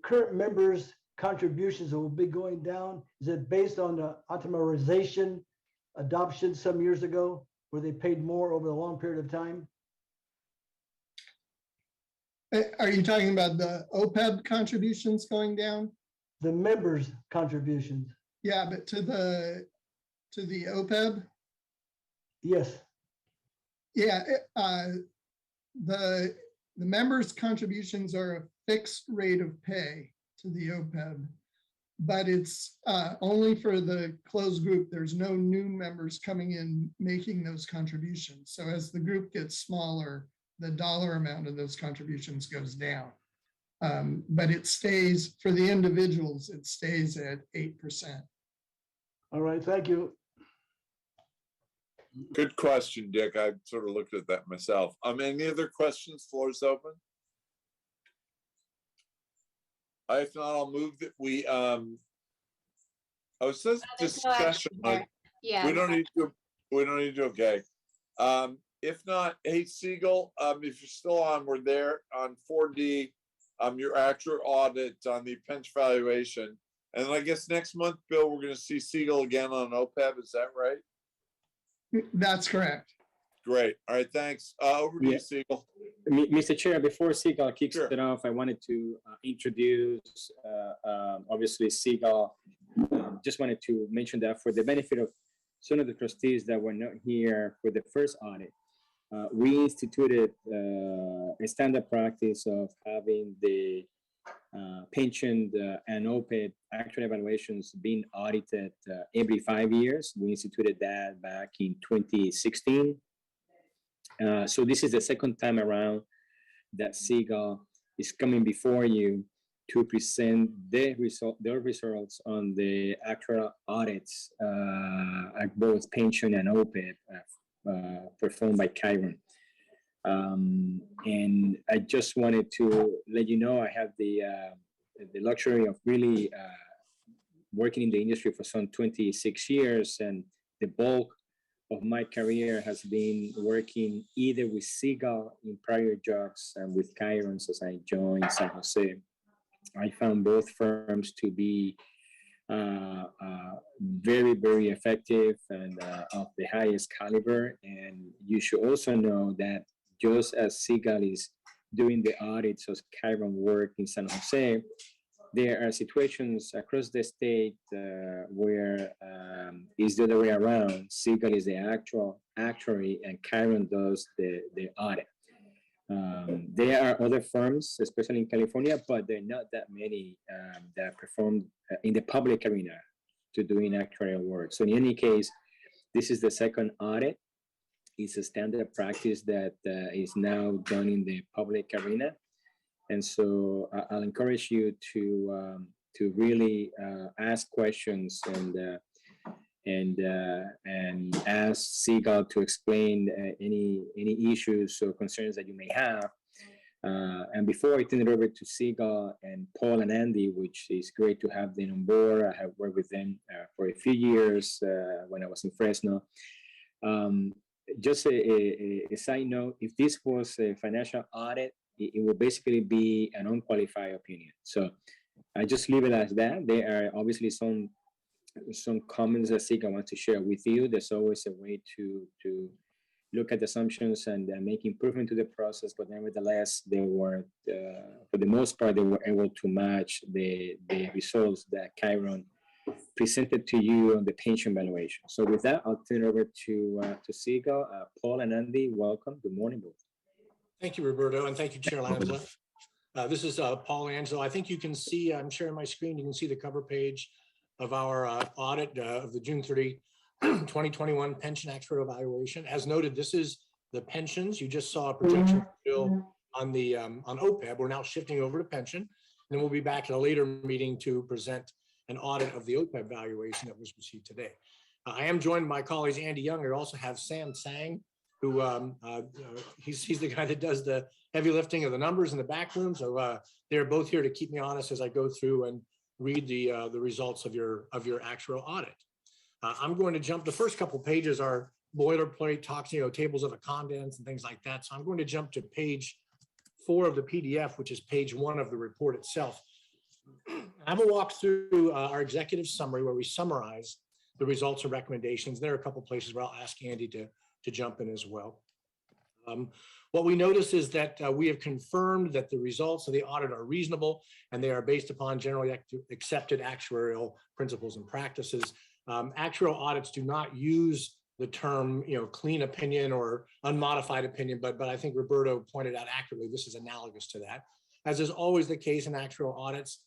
current members' contributions that will be going down, is it based on the automarization adoption some years ago, where they paid more over a long period of time? Are you talking about the OPEB contributions going down? The members' contributions. Yeah, but to the OPEB? Yes. Yeah, the members' contributions are a fixed rate of pay to the OPEB, but it's only for the closed group. There's no new members coming in making those contributions. So as the group gets smaller, the dollar amount of those contributions goes down. But it stays, for the individuals, it stays at 8%. All right, thank you. Good question, Dick. I sort of looked at that myself. Any other questions? Floor's open. If not, I'll move that we, it says discussion. Yeah. We don't need to, okay. If not, hey, Siegel, if you're still on, we're there on 4D, your actual audit on the pension valuation. And I guess next month, Bill, we're going to see Siegel again on OPEB. Is that right? That's correct. Great. All right. Thanks. Over to you, Siegel. Mr. Chair, before Siegel kicks it off, I wanted to introduce, obviously, Siegel. Just wanted to mention that for the benefit of some of the trustees that were not here for the first audit, we instituted a standard practice of having the pension and OPEB actual evaluations being audited every 5 years. We instituted that back in 2016. So this is the second time around that Siegel is coming before you to present their results on the actual audits at both pension and OPEB performed by Chiron. And I just wanted to let you know I have the luxury of really working in the industry for some 26 years, and the bulk of my career has been working either with Siegel in prior jobs and with Chiron as I joined San Jose. I found both firms to be very, very effective and of the highest caliber. And you should also know that just as Siegel is doing the audits of Chiron work in San Jose, there are situations across the state where it's the other way around. Siegel is the actual actuary and Chiron does the audit. There are other firms, especially in California, but there are not that many that perform in the public arena to doing actuarial work. So in any case, this is the second audit. It's a standard practice that is now done in the public arena. And so I'll encourage you to really ask questions and ask Siegel to explain any issues or concerns that you may have. And before I turn it over to Siegel and Paul and Andy, which is great to have them on board. I have worked with them for a few years when I was in Fresno. Just a side note, if this was a financial audit, it would basically be an unqualified opinion. So I just leave it as that. There are obviously some comments that Siegel wants to share with you. There's always a way to look at assumptions and make improvement to the process, but nevertheless, they were, for the most part, they were able to match the results that Chiron presented to you on the pension valuation. So with that, I'll turn it over to Siegel. Paul and Andy, welcome. Good morning, both. Thank you, Roberto, and thank you, Chair Lanza. This is Paul Angelo. I think you can see, I'm sharing my screen, you can see the cover page of our audit of the June 30 2021 pension actuarial evaluation. As noted, this is the pensions. You just saw a projection bill on the on OPEB. We're now shifting over to pension, and then we'll be back at a later meeting to present an audit of the OPEB valuation that was received today. I am joined by colleagues Andy Young. I also have Sam Tsang, who he's the guy that does the heavy lifting of the numbers in the back room. So they're both here to keep me honest as I go through and read the results of your actual audit. I'm going to jump. The first couple pages are boilerplate, talks, tables of the contents and things like that. So I'm going to jump to page 4 of the PDF, which is page 1 of the report itself. I will walk through our executive summary where we summarize the results and recommendations. There are a couple places where I'll ask Andy to jump in as well. What we notice is that we have confirmed that the results of the audit are reasonable and they are based upon generally accepted actuarial principles and practices. Actuarial audits do not use the term, clean opinion or unmodified opinion, but I think Roberto pointed out accurately, this is analogous to that. As is always the case in actuarial audits,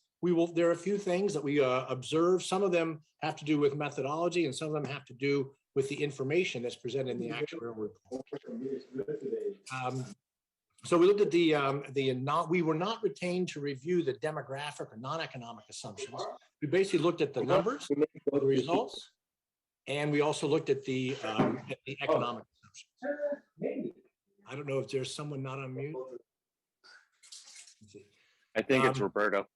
there are a few things that we observe. Some of them have to do with methodology and some of them have to do with the information that's presented in the actuarial report. So we looked at we were not retained to review the demographic or non-economic assumptions. We basically looked at the numbers, the results, and we also looked at the economic assumptions. I don't know if there's someone not on mute. I think it's Roberto.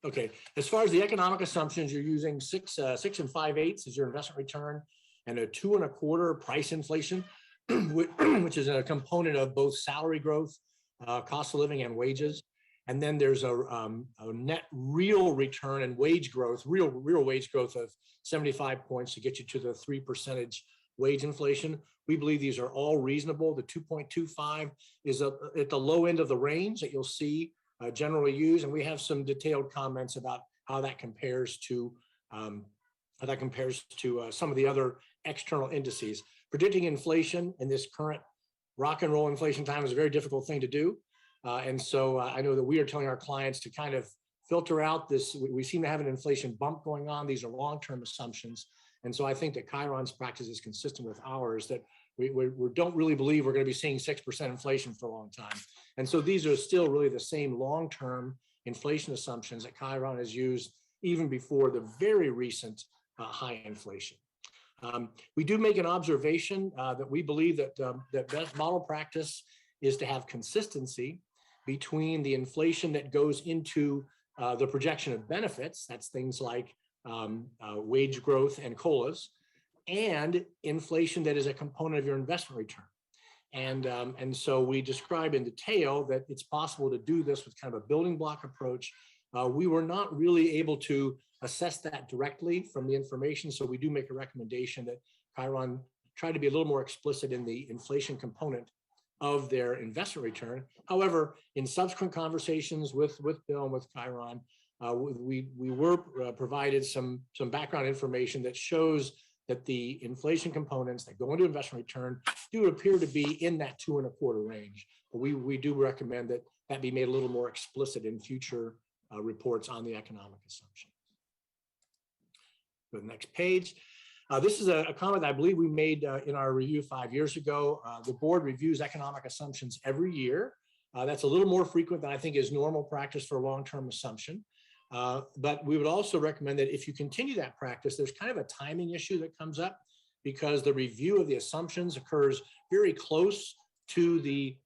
Okay, as far as the economic assumptions, you're using 6 5/8 as your investment return and a 2 1/4 price inflation, which is a component of both salary growth, cost of living, and wages. And then there's a net real return and wage growth, real wage growth of 75 points to get you to the 3% wage inflation. We believe these are all reasonable. The 2.25 is at the low end of the range that you'll see generally used, and we have some detailed comments about how that compares to some of the other external indices. Predicting inflation in this current rock and roll inflation time is a very difficult thing to do. And so I know that we are telling our clients to kind of filter out this. We seem to have an inflation bump going on. These are long-term assumptions. And so I think that Chiron's practice is consistent with ours, that we don't really believe we're going to be seeing 6% inflation for a long time. And so these are still really the same long-term inflation assumptions that Chiron has used even before the very recent high inflation. We do make an observation that we believe that best model practice is to have consistency between the inflation that goes into the projection of benefits, that's things like wage growth and COLAs, and inflation that is a component of your investment return. And so we describe in detail that it's possible to do this with kind of a building block approach. We were not really able to assess that directly from the information, so we do make a recommendation that Chiron try to be a little more explicit in the inflation component of their investment return. However, in subsequent conversations with Bill and with Chiron, we were provided some background information that shows that the inflation components that go into investment return do appear to be in that 2 1/4 range. But we do recommend that that be made a little more explicit in future reports on the economic assumptions. Go to the next page. This is a comment I believe we made in our review 5 years ago. The board reviews economic assumptions every year. That's a little more frequent than I think is normal practice for a long-term assumption. But we would also recommend that if you continue that practice, there's kind of a timing issue that comes up because the review of the assumptions occurs very close to the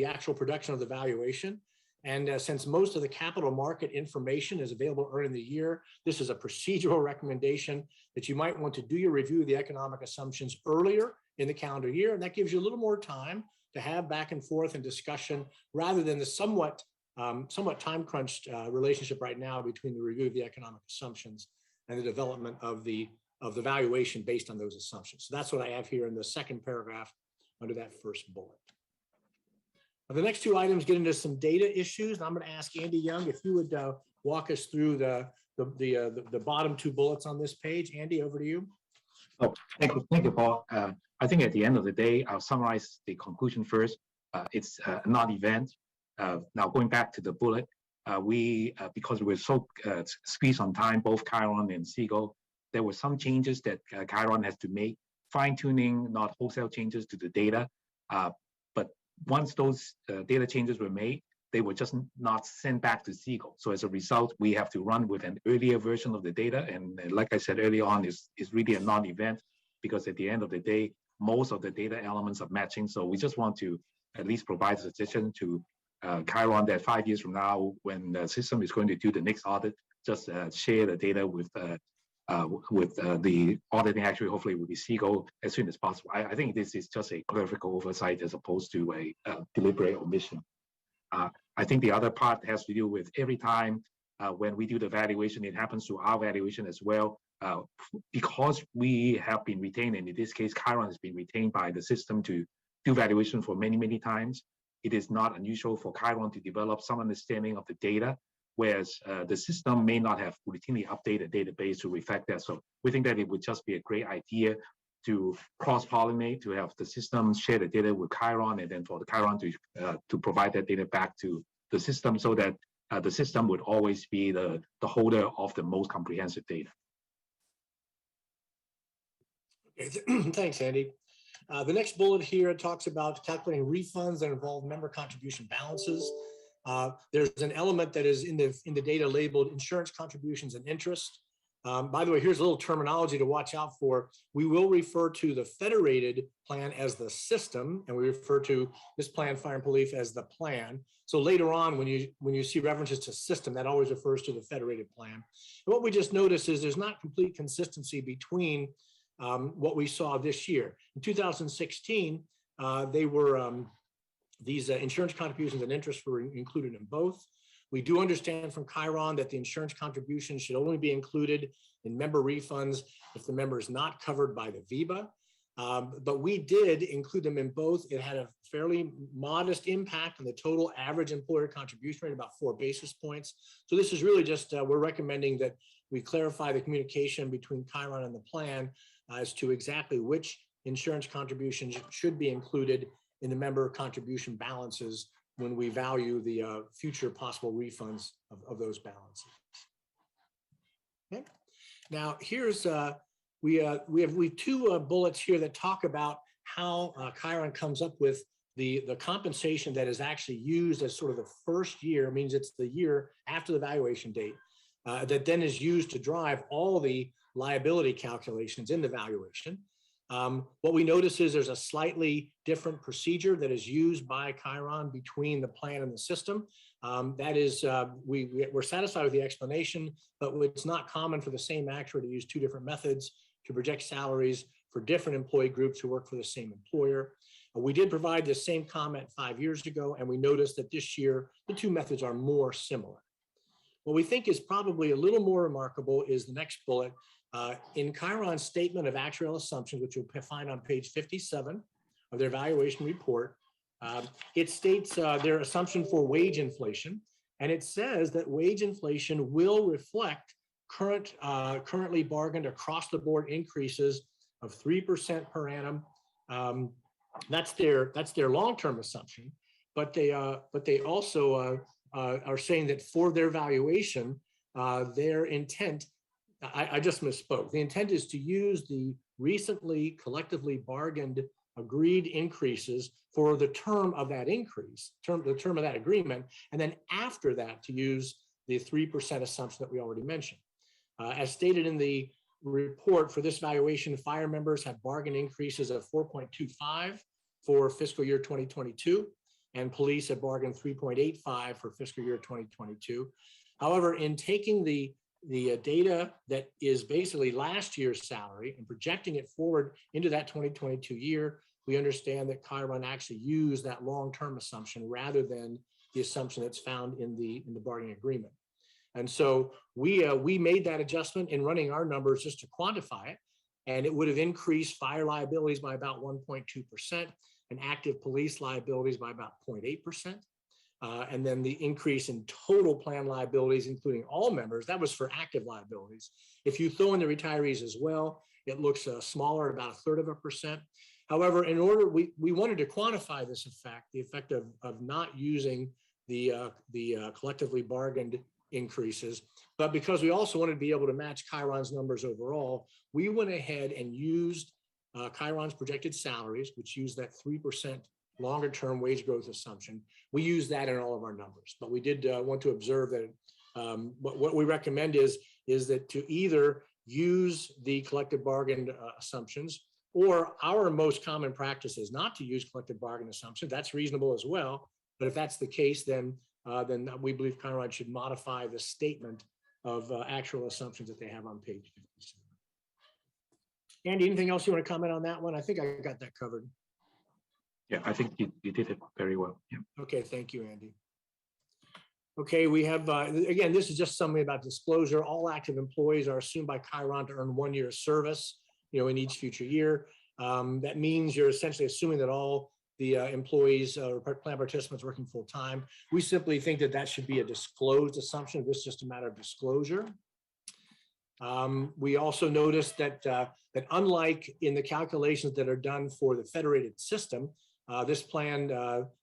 actual production of the valuation. And since most of the capital market information is available early in the year, this is a procedural recommendation that you might want to do your review of the economic assumptions earlier in the calendar year. And that gives you a little more time to have back and forth and discussion rather than the somewhat time crunched relationship right now between the review of the economic assumptions and the development of the valuation based on those assumptions. So that's what I have here in the second paragraph under that first bullet. The next 2 items get into some data issues. And I'm going to ask Andy Young if you would walk us through the bottom 2 bullets on this page. Andy, over to you. Oh, thank you, Paul. I think at the end of the day, I'll summarize the conclusion first. It's a non-event. Now going back to the bullet, because we're so squeezed on time, both Chiron and Seagull there were some changes that Chiron has to make, fine-tuning, not wholesale changes to the data. But once those data changes were made, they were just not sent back to Fiscal. So as a result, we have to run with an earlier version of the data. And like I said earlier on, is really a non-event, because at the end of the day, most of the data elements are matching. So we just want to at least provide a suggestion to Chiron that 5 years from now, when the system is going to do the next audit, just share the data with the auditing actuary, hopefully with the Fiscal, as soon as possible. I think this is just a clerical oversight as opposed to a deliberate omission. I think the other part has to do with every time when we do the valuation, it happens to our valuation as well. Because we have been retained, and in this case, Chiron has been retained by the system to do valuation for many, many times. It is not unusual for Chiron to develop some understanding of the data, whereas the system may not have routinely updated database to reflect that. So we think that it would just be a great idea to cross-pollinate, to have the system share the data with Chiron, and then for the Chiron to provide that data back to the system, so that the system would always be the holder of the most comprehensive data. Okay, thanks, Andy. The next bullet here talks about calculating refunds that involve member contribution balances. There's an element that is in the data labeled insurance contributions and interest. By the way, here's a little terminology to watch out for. We will refer to the federated plan as the system, and we refer to this plan, fire and police, as the plan. So later on, when you see references to system, that always refers to the federated plan. And what we just noticed is there's not complete consistency between what we saw this year. In 2016, they were these insurance contributions and interest were included in both. We do understand from Chiron that the insurance contributions should only be included in member refunds if the member is not covered by the VEBA. But we did include them in both. It had a fairly modest impact on the total average employer contribution rate, about 4 basis points. So this is really just, we're recommending that we clarify the communication between Chiron and the plan as to exactly which insurance contributions should be included in the member contribution balances when we value the future possible refunds of those balances. Okay. Now here's we have two bullets here that talk about how Chiron comes up with the compensation that is actually used as sort of the first year. It means it's the year after the valuation date that then is used to drive all the liability calculations in the valuation. What we notice is there's a slightly different procedure that is used by Chiron between the plan and the system. That is, we're satisfied with the explanation, but it's not common for the same actuary to use 2 different methods to project salaries for different employee groups who work for the same employer. We did provide the same comment 5 years ago, and we noticed that this year, the 2 methods are more similar. What we think is probably a little more remarkable is the next bullet. In Chiron's statement of actuarial assumptions, which you'll find on page 57 of their valuation report, it states their assumption for wage inflation, and it says that wage inflation will reflect currently bargained across the board increases of 3% per annum. That's their long-term assumption, but they also are saying that for their valuation, their intent. I just misspoke. The intent is to use the recently collectively bargained agreed increases for the term of that increase, the term of that agreement, and then after that to use the 3% assumption that we already mentioned. As stated in the report for this valuation, fire members have bargain increases of 4.25 for fiscal year 2022, and police have bargained 3.85 for fiscal year 2022. However, in taking the data that is basically last year's salary and projecting it forward into that 2022 year, we understand that Chiron actually used that long-term assumption rather than the assumption that's found in the bargaining agreement. And so we made that adjustment in running our numbers just to quantify it, and it would have increased fire liabilities by about 1.2% and active police liabilities by about 0.8%. And then the increase in total plan liabilities, including all members, that was for active liabilities. If you throw in the retirees as well, it looks smaller, about 1/3%. However, in order, we wanted to quantify this effect, the effect of not using the collectively bargained increases. But because we also wanted to be able to match Chiron's numbers overall, we went ahead and used Chiron's projected salaries, which used that 3% longer term wage growth assumption. We use that in all of our numbers, but we did want to observe that what we recommend is that to either use the collective bargain assumptions, or our most common practice is not to use collective bargain assumptions. That's reasonable as well. But if that's the case, then we believe Chiron should modify the statement of actual assumptions that they have on page 57. Andy, anything else you want to comment on that one? I think I got that covered. Yeah, I think you did it very well. Yeah. Okay, thank you, Andy. Okay, we have, again, this is just something about disclosure. All active employees are assumed by Chiron to earn 1 year of service, in each future year. That means you're essentially assuming that all the employees or plan participants working full time. We simply think that that should be a disclosed assumption. This is just a matter of disclosure. We also noticed that that unlike in the calculations that are done for the federated system, this plan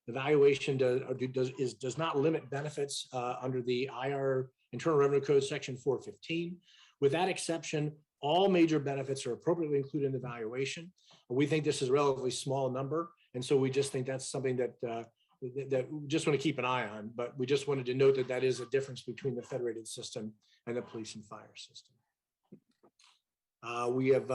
evaluation does not limit benefits under the IR Internal Revenue Code section 415. With that exception, all major benefits are appropriately included in the valuation. We think this is a relatively small number, and so we just think that's something that that we just want to keep an eye on. But we just wanted to note that that is a difference between the federated system and the police and fire system. We have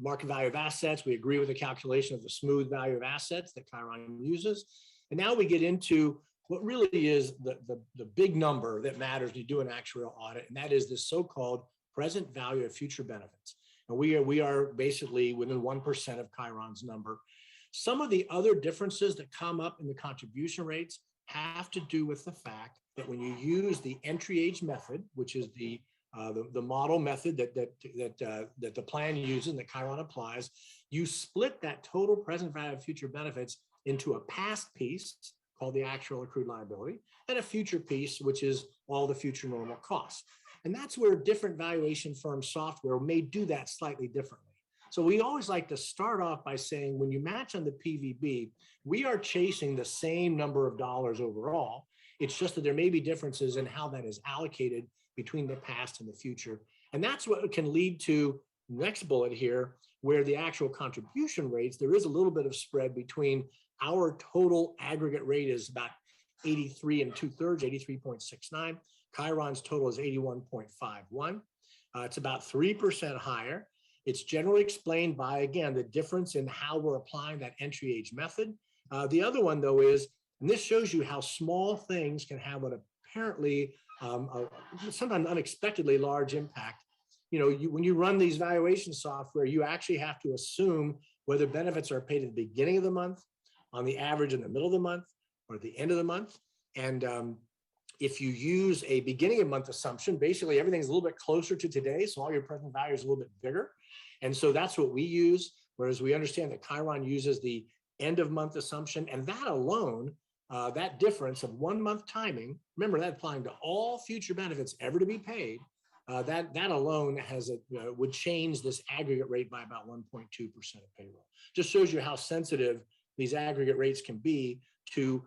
market value of assets. We agree with the calculation of the smooth value of assets that Chiron uses. And now we get into what really is the big number that matters when you do an actuarial audit, and that is the so-called present value of future benefits. And we are basically within 1% of Chiron's number. Some of the other differences that come up in the contribution rates have to do with the fact that when you use the entry age method, which is the model method that the plan uses and that Chiron applies, you split that total present value of future benefits into a past piece called the actual accrued liability and a future piece, which is all the future normal costs. And that's where different valuation firm software may do that slightly differently. So we always like to start off by saying, when you match on the PVB, we are chasing the same number of dollars overall. It's just that there may be differences in how that is allocated between the past and the future. And that's what can lead to the next bullet here, where the actual contribution rates, there is a little bit of spread between our total aggregate rate is about 83 2/3, 83.69. Chiron's total is 81.51. It's about 3% higher. It's generally explained by, again, the difference in how we're applying that entry age method. The other one, though, is, and this shows you how small things can have an apparently sometimes unexpectedly large impact. When you run these valuation software, you actually have to assume whether benefits are paid at the beginning of the month, on the average in the middle of the month, or at the end of the month. And if you use a beginning of month assumption, basically everything's a little bit closer to today, so all your present value is a little bit bigger. And so that's what we use, whereas we understand that Chiron uses the end of month assumption, and that alone, that difference of 1 month timing, remember that applying to all future benefits ever to be paid, that alone has would change this aggregate rate by about 1.2% of payroll. Just shows you how sensitive these aggregate rates can be to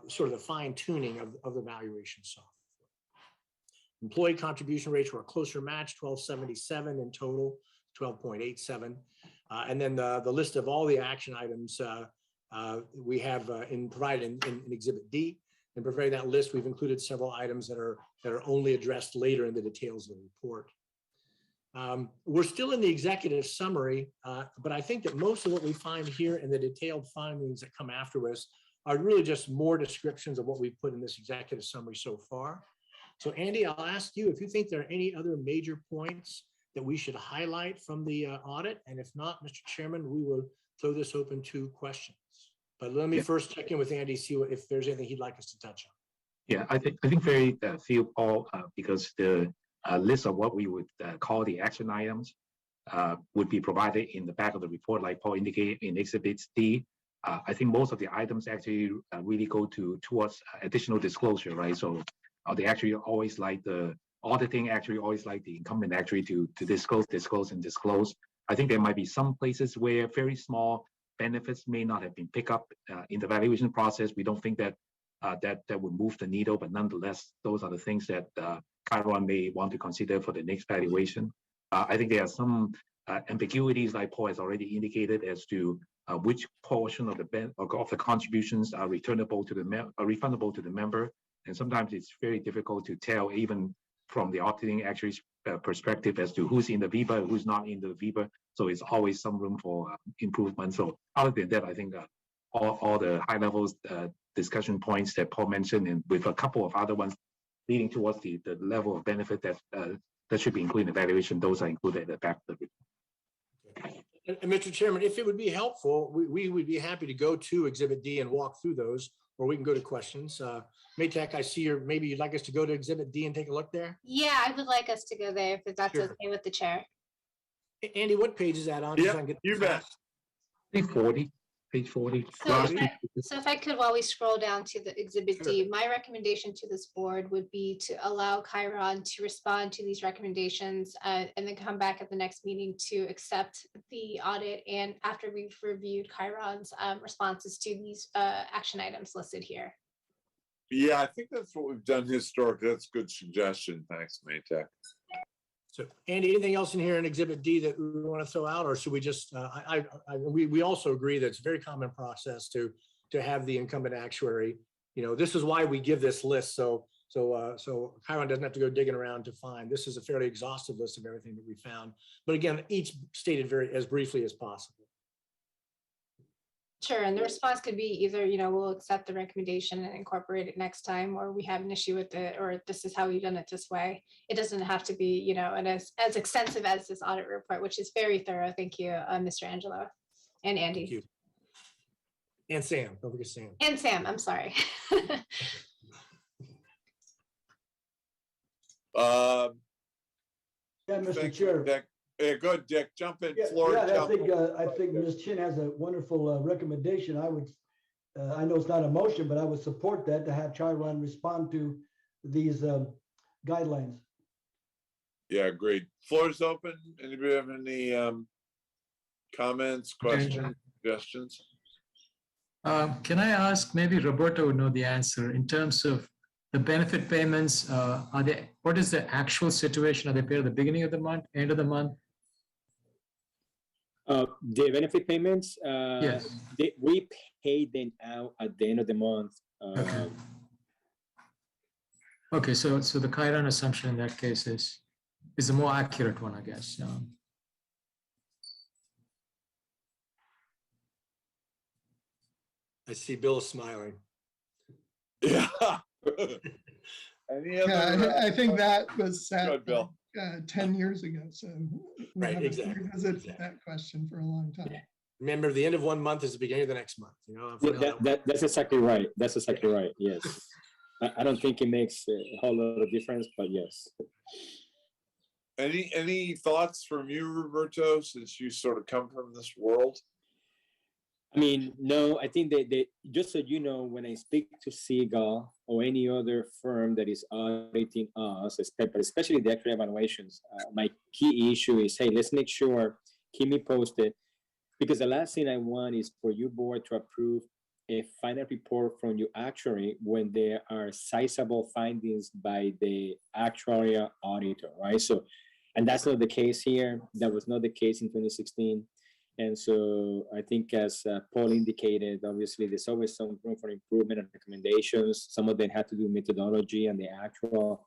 sort of the fine tuning of the valuation software. Employee contribution rates were a closer match, 1277 in total, 12.87. And then the list of all the action items we have provided in Exhibit D. And preparing that list, we've included several items that are only addressed later in the details of the report. We're still in the executive summary, but I think that most of what we find here in the detailed findings that come afterwards are really just more descriptions of what we've put in this executive summary so far. So Andy, I'll ask you if you think there are any other major points that we should highlight from the audit. And if not, Mr. Chairman, we will throw this open to questions. But let me first check in with Andy, see if there's anything he'd like us to touch on. Yeah, I think very few, Paul, because the list of what we would call the action items would be provided in the back of the report, like Paul indicated in Exhibit D. I think most of the items actually really go towards additional disclosure, right? So they actually always like the auditing, actually always like the incumbent actually to disclose. I think there might be some places where very small benefits may not have been picked up in the valuation process. We don't think that that would move the needle, but nonetheless, those are the things that Chiron may want to consider for the next valuation. I think there are some ambiguities, like Paul has already indicated, as to which portion of the contributions are returnable to the refundable to the member, and sometimes it's very difficult to tell, even from the auditing actuary's perspective, as to who's in the VEBA, who's not in the VEBA. So it's always some room for improvement. So other than that, I think all the high levels discussion points that Paul mentioned, and with a couple of other ones leading towards the level of benefit that should be included in the valuation, those are included at the back of the report. And Mr. Chairman, if it would be helpful, we would be happy to go to Exhibit D and walk through those, or we can go to questions. Maytek, I see maybe you'd like us to go to Exhibit D and take a look there? Yeah, I would like us to go there if that's Sure. okay with the chair. Andy, what page is that on? Yeah, you bet. Page 40. So if I could, while we scroll down to the Exhibit D, my recommendation to this board would be to allow Chiron to respond to these recommendations and then come back at the next meeting to accept the audit, and after we've reviewed Chiron's responses to these action items listed here. Yeah, I think that's what we've done historically. That's a good suggestion. Thanks, Maytech. So Andy, anything else in here in Exhibit D that we want to throw out, or should we just, we also agree that it's a very common process to have the incumbent actuary. You know, this is why we give this list. So Chiron doesn't have to go digging around to find. This is a fairly exhaustive list of everything that we found. But again, each stated as briefly as possible. Sure, and the response could be either, you know, we'll accept the recommendation and incorporate it next time, or we have an issue with it, or this is how we've done it this way. It doesn't have to be, you know, and as extensive as this audit report, which is very thorough. Thank you, Mr. Angelo and Andy. Thank you. And Sam, don't forget Sam. And Sam, I'm sorry. Yeah, Mr. Chair. Dick. Yeah, go ahead, Dick. Jump in, Yeah, Florida. yeah, I think Ms. Chin has a wonderful recommendation. I would, I know it's not a motion, but I would support that, to have Chiron respond to these guidelines. Yeah, great. Floor's open. Anybody have any comments, questions, suggestions? Can I ask, maybe Roberto would know the answer, in terms of the benefit payments, what is the actual situation? Are they paid at the beginning of the month, end of the month? The benefit payments, Yes. we pay them out at the end of the month. Okay, so the Chiron assumption in that case is a more accurate one, I guess. I see Bill smiling. Yeah. I think that was set Good, Bill. 10 years ago. So we Right, haven't exactly. revisited that question for a long time. Remember, the end of one month is the beginning of the next month. You know, That's exactly right. That's exactly right. Yes. I don't think it makes a whole lot of difference, but yes. Any thoughts from you, Roberto, since you sort of come from this world? I mean, no, I think that just so you know, when I speak to Fiscal or any other firm that is auditing us, especially the actual evaluations, my key issue is, hey, let's make sure, keep me posted, because the last thing I want is for you board to approve a final report from your actuary when there are sizable findings by the actuarial auditor, right? So, and that's not the case here. That was not the case in 2016. And so I think, as Paul indicated, obviously there's always some room for improvement and recommendations. Some of them had to do methodology and the actual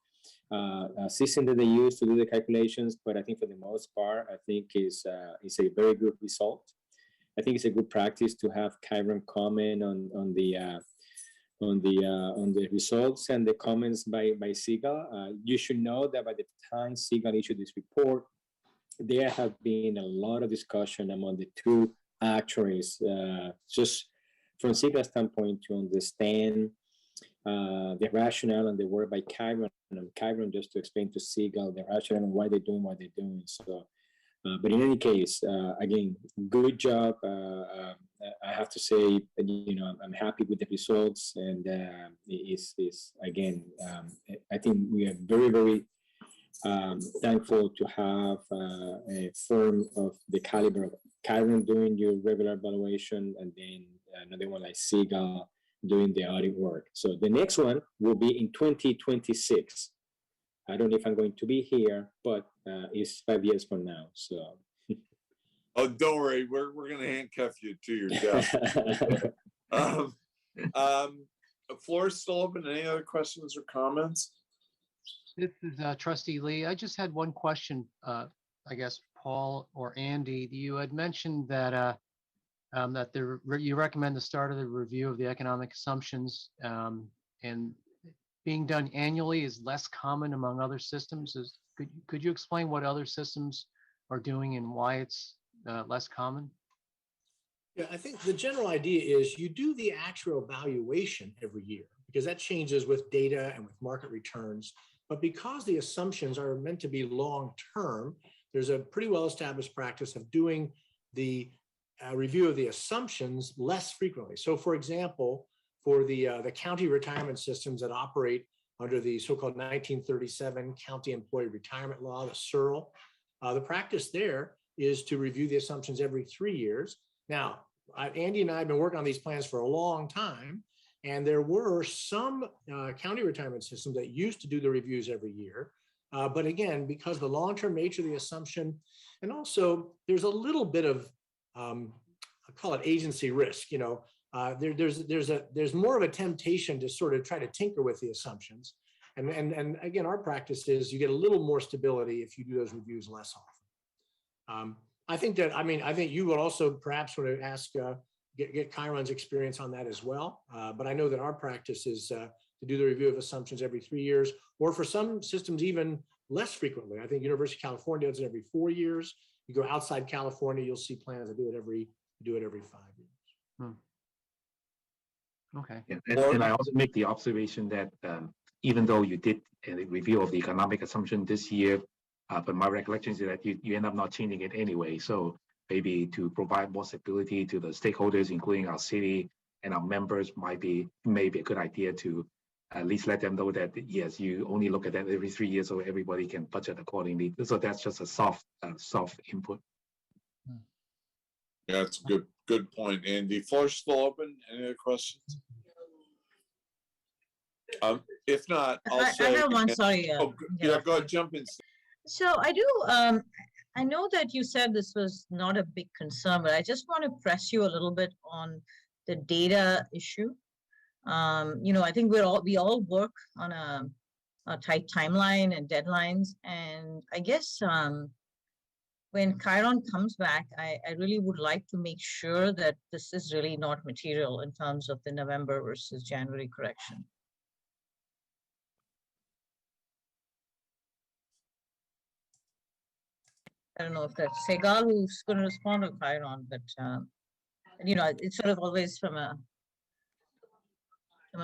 system that they use to do the calculations. But I think for the most part, I think it's a very good result. I think it's a good practice to have Chiron comment on the results and the comments by Fiscal. You should know that by the time Fiscal issued this report, there have been a lot of discussion among the two actuaries, just from Fiscal's standpoint, to understand the rationale and the work by Chiron, and Chiron just to explain to Fiscal the rationale and why they're doing what they're doing. So, but in any case, again, good job. I have to say, you know, I'm happy with the results, and it's again, I think we are very, very thankful to have a firm of the caliber of Chiron doing your regular evaluation, and then another one like Fiscal doing the audit work. So the next one will be in 2026. I don't know if I'm going to be here, but it's 5 years from now. So. Oh, don't worry. We're going to handcuff you to your desk. The floor is still open. Any other questions or comments? This is Trustee Lee. I just had one question, I guess, Paul or Andy. You had mentioned that you recommend the start of the review of the economic assumptions, and being done annually is less common among other systems. Could you explain what other systems are doing and why it's less common? Yeah, I think the general idea is you do the actual valuation every year because that changes with data and with market returns. But because the assumptions are meant to be long-term, there's a pretty well-established practice of doing the review of the assumptions less frequently. So for example, for the county retirement systems that operate under the so-called 1937 County Employee Retirement Law, the SERL, the practice there is to review the assumptions every 3 years. Now, Andy and I have been working on these plans for a long time, and there were some county retirement systems that used to do the reviews every year. But again, because the long-term nature of the assumption, and also there's a little bit of, I call it agency risk, there's more of a temptation to sort of try to tinker with the assumptions. And again, our practice is you get a little more stability if you do those reviews less often. I think you would also perhaps want to ask, get Chiron's experience on that as well. But I know that our practice is to do the review of assumptions every 3 years, or for some systems, even less frequently. I think University of California does it every 4 years. You go outside California, you'll see plans that do it every 5 years. Okay. Yeah, and I also make the observation that even though you did a review of the economic assumption this year, but my recollection is that you end up not changing it anyway. So maybe to provide more stability to the stakeholders, including our city and our members, might be maybe a good idea to at least let them know that yes, you only look at that every 3 years, so everybody can budget accordingly. So that's just a soft input. Yeah, that's a good point, Andy. Floor's still open. Any other questions? If not, I'll say. I have one. Sorry. Yeah, go ahead. Jump in. So I do. I know that you said this was not a big concern, but I just want to press you a little bit on the data issue. I think we all work on a tight timeline and deadlines, and I guess when Chiron comes back, I really would like to make sure that this is really not material in terms of the November versus January correction. I don't know if that's Segal who's going to respond to Chiron, but it's sort of always from a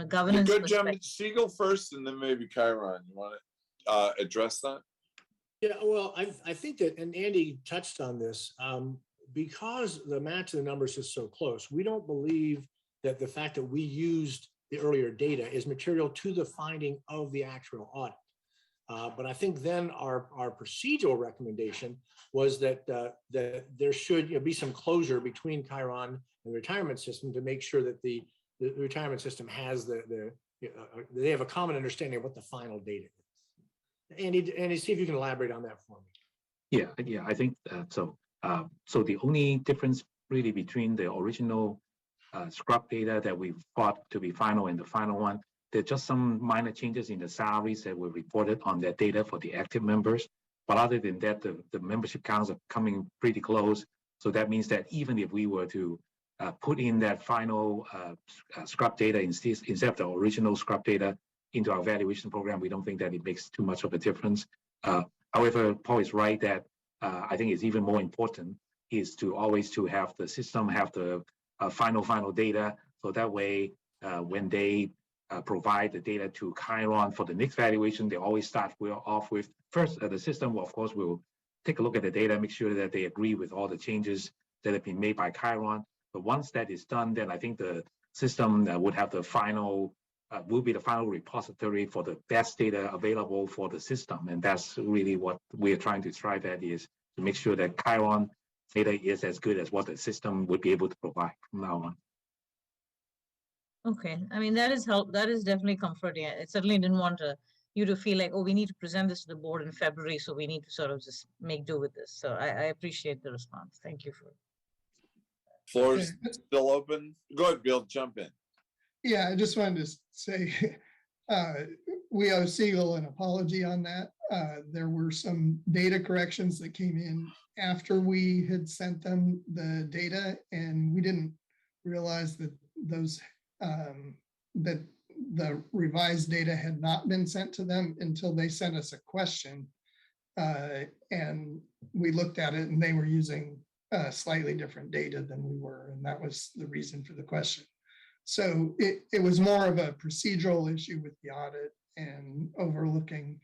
governance You could jump perspective. to Siegel first, and then maybe Chiron. You want to address that? Yeah, well, I think that, and Andy touched on this, because the match of the numbers is so close, we don't believe that the fact that we used the earlier data is material to the finding of the actual audit. But I think then our procedural recommendation was that there should be some closure between Chiron and the retirement system to make sure that the retirement system has they have a common understanding of what the final data is. Andy, see if you can elaborate on that for me. Yeah, I think so. So the only difference really between the original scrub data that we thought to be final and the final one, there are just some minor changes in the salaries that were reported on that data for the active members. But other than that, the membership counts are coming pretty close. So that means that even if we were to put in that final scrub data instead of the original scrub data into our valuation program, we don't think that it makes too much of a difference. However, Paul is right that I think it's even more important is to always to have the system have the final data. So that way, when they provide the data to Chiron for the next valuation, they always start off with first the system, of course, will take a look at the data, make sure that they agree with all the changes that have been made by Chiron. But once that is done, then I think the system would have the final, will be the final repository for the best data available for the system. And that's really what we're trying to strive at, is to make sure that Chiron data is as good as what the system would be able to provide from now on. Okay, I mean, that is definitely comforting. I certainly didn't want to, you to feel like, oh, we need to present this to the board in February, so we need to sort of just make do with this. So I appreciate the response. Thank you for. Floor is still open. Go ahead, Bill, jump in. Yeah, I just wanted to say, we owe Siegel an apology on that. There were some data corrections that came in after we had sent them the data, and we didn't realize that those, that the revised data had not been sent to them until they sent us a question. And we looked at it and they were using slightly different data than we were, and that was the reason for the question. So it was more of a procedural issue with the audit and overlooking,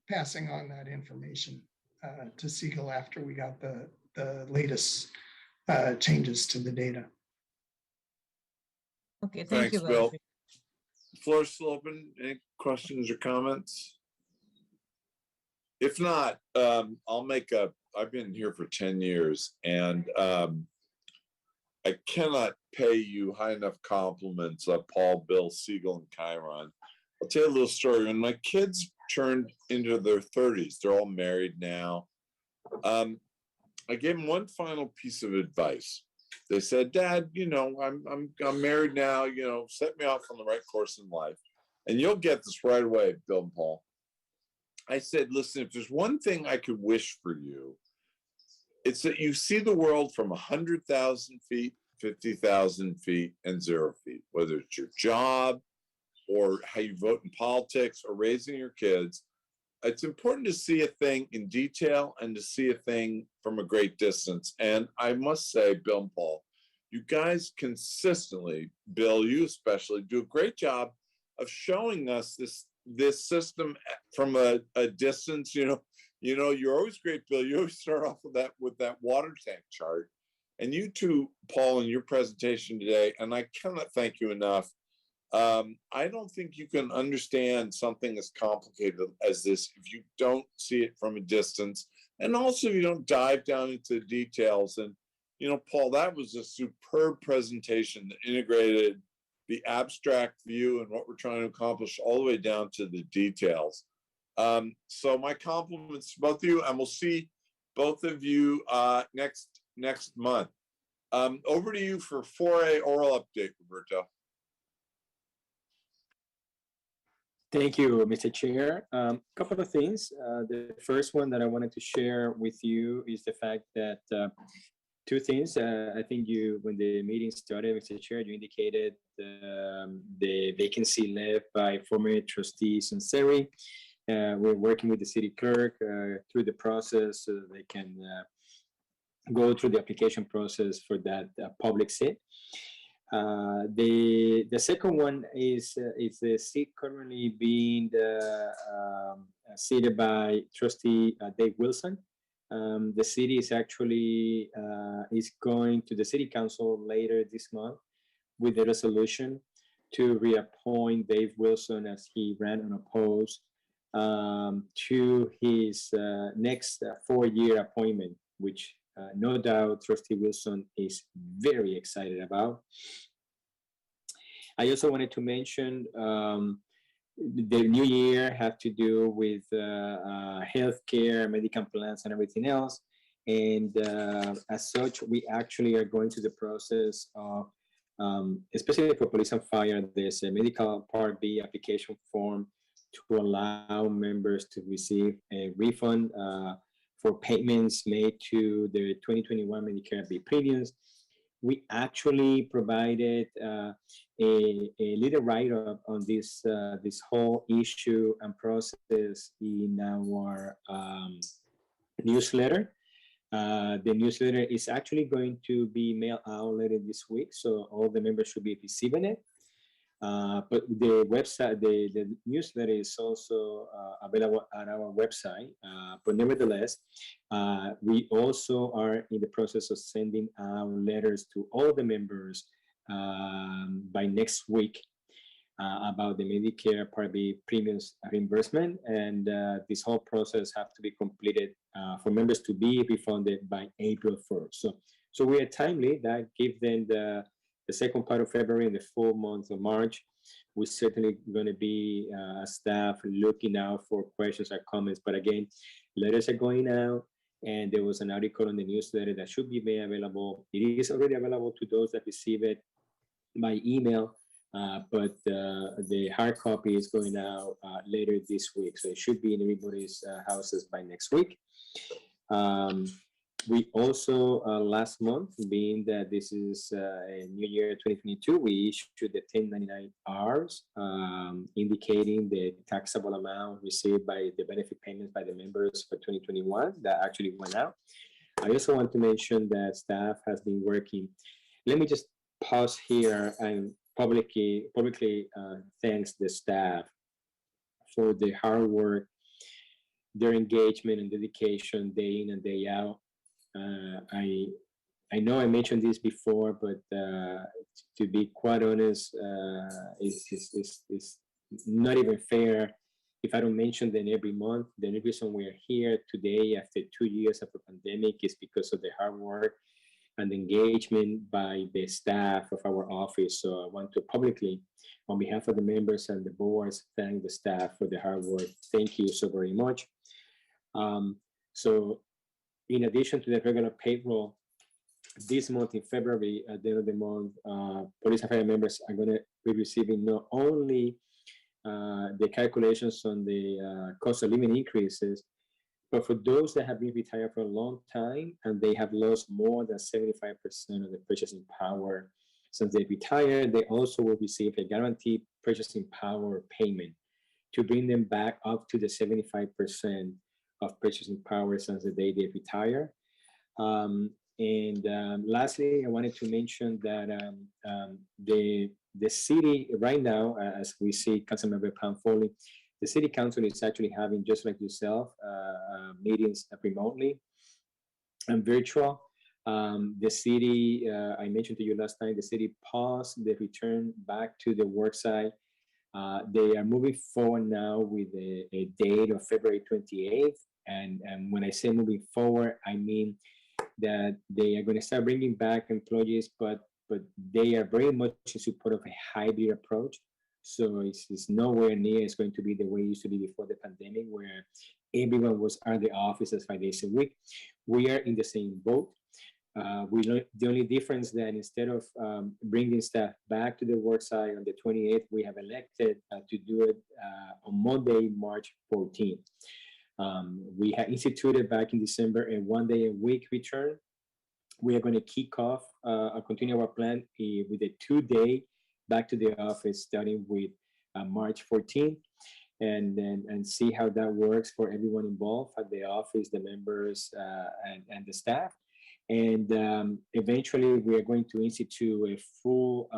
passing on that information to Siegel after we got the latest changes to the data. Okay, thank you, Bill. Floor is still open. Any questions or comments? If not, I've been here for 10 years, and I cannot pay you high enough compliments of Paul, Bill, Siegel, and Chiron. I'll tell you a little story. When my kids turned into their 30s, they're all married now. I gave them one final piece of advice. They said, Dad, you know, I'm married now, you know, set me off on the right course in life. And you'll get this right away, Bill and Paul. I said, listen, if there's one thing I could wish for you, it's that you see the world from 100,000 feet, 50,000 feet, and 0 feet, whether it's your job or how you vote in politics or raising your kids. It's important to see a thing in detail and to see a thing from a great distance. And I must say, Bill and Paul, you guys consistently, Bill, you especially, do a great job of showing us this system from a distance. You know, you're always great, Bill. You always start off with that water tank chart. And you too, Paul, in your presentation today, and I cannot thank you enough. I don't think you can understand something as complicated as this if you don't see it from a distance, and also you don't dive down into the details. And, you know, Paul, that was a superb presentation that integrated the abstract view and what we're trying to accomplish all the way down to the details. So my compliments to both of you, and we'll see both of you next month. Over to you for 4A oral update, Roberto. Thank you, Mr. Chair. Couple of things. The first one that I wanted to share with you is the fact that two things. I think when the meeting started, Mr. Chair, you indicated the vacancy left by former trustee Sanseri. We're working with the city clerk through the process so that they can go through the application process for that public seat. The second one is the seat currently being seated by trustee Dave Wilson. The city is actually is going to the city council later this month with a resolution to reappoint Dave Wilson as he ran unopposed to his next 4-year appointment, which no doubt Trustee Wilson is very excited about. I also wanted to mention the new year had to do with healthcare, medical plans, and everything else. And as such, we actually are going through the process of, especially for police and fire, there's a medical Part B application form to allow members to receive a refund for payments made to the 2021 Medicare B premiums. We actually provided a little write-up on this whole issue and process in our newsletter. The newsletter is actually going to be mailed out later this week, so all the members should be receiving it. But the website, the newsletter is also available at our website. But nevertheless, we also are in the process of sending out letters to all the members by next week about the Medicare Part B premiums reimbursement. And this whole process has to be completed for members to be refunded by April 1st. So we are timely. That gives them the second part of February and the full month of March. We're certainly going to be staff looking out for questions or comments. But again, letters are going out, and there was an article in the newsletter that should be made available. It is already available to those that receive it by email, but the hard copy is going out later this week. So it should be in everybody's houses by next week. We also, last month, being that this is a new year 2022, we issued the 1099-Rs indicating the taxable amount received by the benefit payments by the members for 2021 that actually went out. I also want to mention that staff has been working. Let me just pause here and publicly thanks the staff for the hard work, their engagement and dedication day in and day out. I know I mentioned this before, but to be quite honest, it's not even fair if I don't mention them every month. The only reason we're here today after 2 years of a pandemic is because of the hard work and engagement by the staff of our office. So I want to publicly, on behalf of the members and the boards, thank the staff for the hard work. Thank you so very much. So in addition to the regular payroll, this month in February, at the end of the month, police and fire members are going to be receiving not only the calculations on the cost of living increases, but for those that have been retired for a long time and they have lost more than 75% of the purchasing power since they retired, they also will receive a guaranteed purchasing power payment to bring them back up to the 75% of purchasing power since the day they retire. Lastly, I wanted to mention that the city right now, as we see Councilmember Panfoli, the city council is actually having, just like yourself, meetings remotely and virtual. The city, I mentioned to you last time, the city paused the return back to the work site. They are moving forward now with a date of February 28th. And when I say moving forward, I mean that they are going to start bringing back employees, but they are very much in support of a hybrid approach. So it's nowhere near it's going to be the way it used to be before the pandemic, where everyone was at the offices 5 days a week. We are in the same boat. The only difference that instead of bringing staff back to the work site on the 28th, we have elected to do it on Monday, March 14th. We had instituted back in December a 1 day a week return. We are going to kick off continue our plan with a 2 day back to the office starting with March 14th, and see how that works for everyone involved at the office, the members and the staff. And eventually we are going to institute a full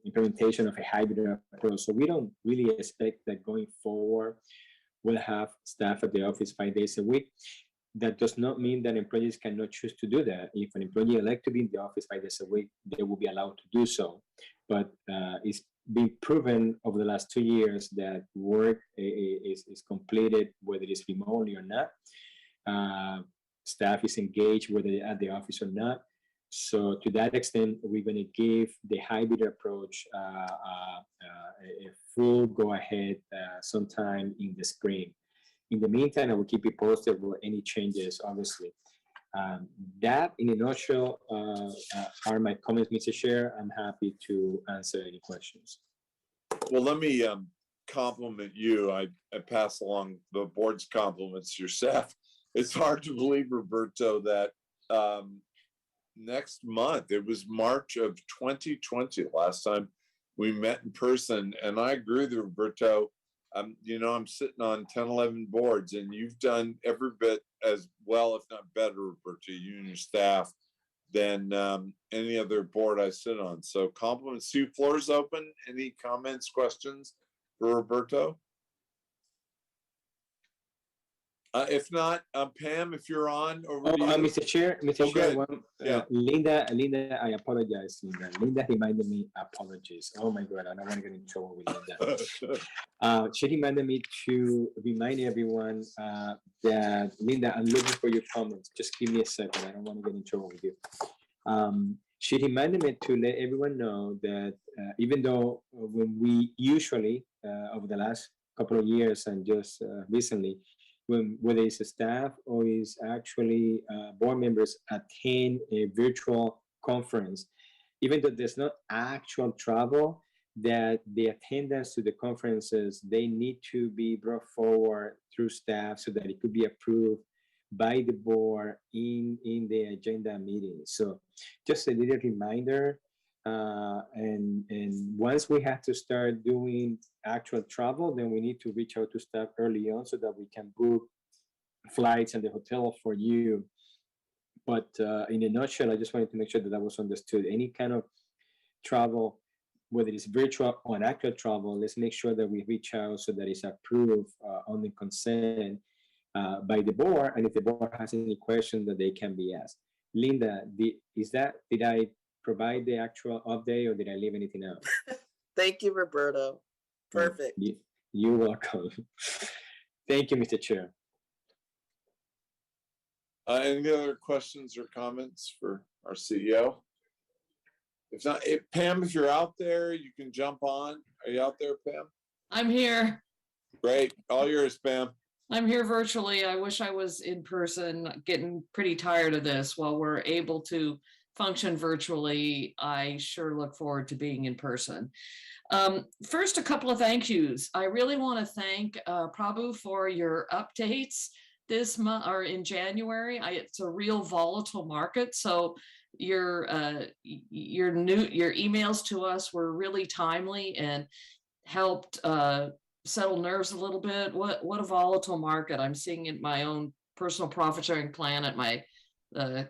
implementation of a hybrid approach. So we don't really expect that going forward we'll have staff at the office 5 days a week. That does not mean that employees cannot choose to do that. If an employee elect to be in the office 5 days a week, they will be allowed to do so. But it's been proven over the last 2 years that work is completed, whether it's remotely or not. Staff is engaged, whether they're at the office or not. So to that extent, we're going to give the hybrid approach a full go-ahead sometime in the spring. In the meantime, I will keep you posted with any changes, obviously. That, in a nutshell, are my comments, Mr. Chair. I'm happy to answer any questions. Well, let me compliment you. I pass along the board's compliments to your staff. It's hard to believe, Roberto, that next month, it was March of 2020, last time we met in person. And I agree with Roberto. You know, I'm sitting on 10, 11 boards, and you've done every bit as well, if not better, Roberto, you and your staff, than any other board I sit on. So compliments to you. Floor is open. Any comments, questions for Roberto? If not, Pam, if you're on, over to you. Mr. Chair, Yeah. Linda, I apologize, Linda. Linda reminded me, apologies. Oh my God, I don't want to get in trouble with Linda. She reminded me to remind everyone that, Linda, I'm looking for your comments. Just give me a second. I don't want to get in trouble with you. She reminded me to let everyone know that even though when we usually, over the last couple of years and just recently, whether it's a staff or is actually board members attend a virtual conference, even though there's not actual travel, that the attendance to the conferences, they need to be brought forward through staff so that it could be approved by the board in the agenda meeting. So just a little reminder, and once we have to start doing actual travel, then we need to reach out to staff early on so that we can book flights and the hotel for you. But in a nutshell, I just wanted to make sure that that was understood. Any kind of travel, whether it's virtual or actual travel, let's make sure that we reach out so that it's approved on the consent by the board. And if the board has any questions, that they can be asked. Linda, did I provide the actual update or did I leave anything out? Thank you, Roberto. Perfect. You're welcome. Thank you, Mr. Chair. Any other questions or comments for our CEO? If not, Pam, if you're out there, you can jump on. Are you out there, Pam? I'm here. Great. All yours, Pam. I'm here virtually. I wish I was in person, getting pretty tired of this. While we're able to function virtually, I sure look forward to being in person. First, a couple of thank yous. I really want to thank Prabhu for your updates this month or in January. It's a real volatile market, so your emails to us were really timely and helped settle nerves a little bit. What a volatile market. I'm seeing in my own personal profit sharing plan at my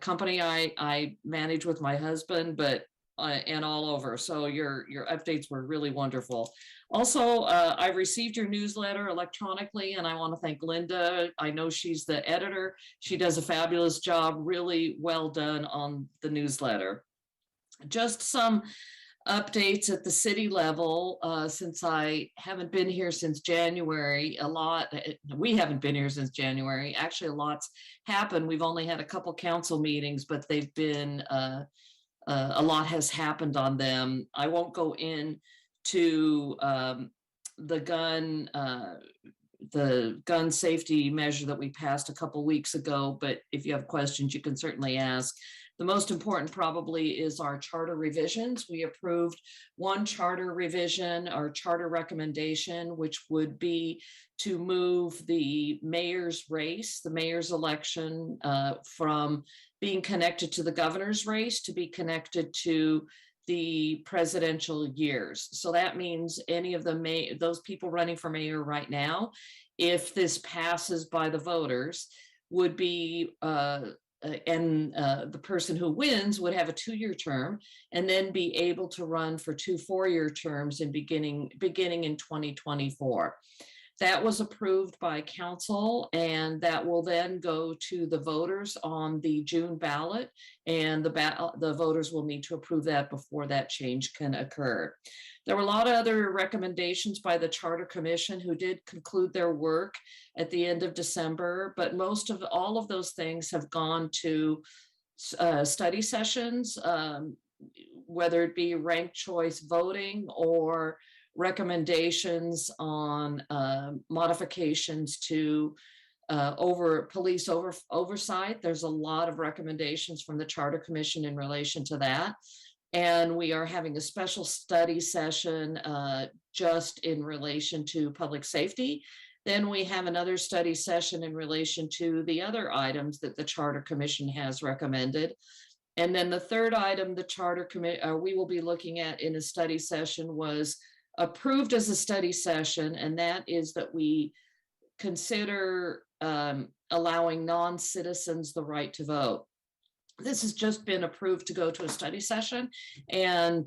company I manage with my husband, but and all over. So your updates were really wonderful. Also, I received your newsletter electronically, and I want to thank Linda. I know she's the editor. She does a fabulous job, really well done on the newsletter. Just some updates at the city level, since I haven't been here since January. We haven't been here since January. Actually, a lot's happened. We've only had a couple council meetings, but they've been, a lot has happened on them. I won't go into the gun safety measure that we passed a couple weeks ago, but if you have questions, you can certainly ask. The most important probably is our charter revisions. We approved one charter revision, our charter recommendation, which would be to move the mayor's race, the mayor's election, from being connected to the governor's race to be connected to the presidential years. So that means any of those people running for mayor right now, if this passes by the voters, would be the person who wins would have a 2-year term and then be able to run for 2 4-year terms in beginning in 2024. That was approved by council, and that will then go to the voters on the June ballot, and the voters will need to approve that before that change can occur. There were a lot of other recommendations by the Charter Commission, who did conclude their work at the end of December, but all of those things have gone to study sessions, whether it be ranked choice voting or recommendations on modifications to police oversight. There's a lot of recommendations from the Charter Commission in relation to that. And we are having a special study session just in relation to public safety. Then we have another study session in relation to the other items that the Charter Commission has recommended. And then the third item the Charter Commission we will be looking at in a study session was approved as a study session, and that is that we consider allowing non-citizens the right to vote. This has just been approved to go to a study session, and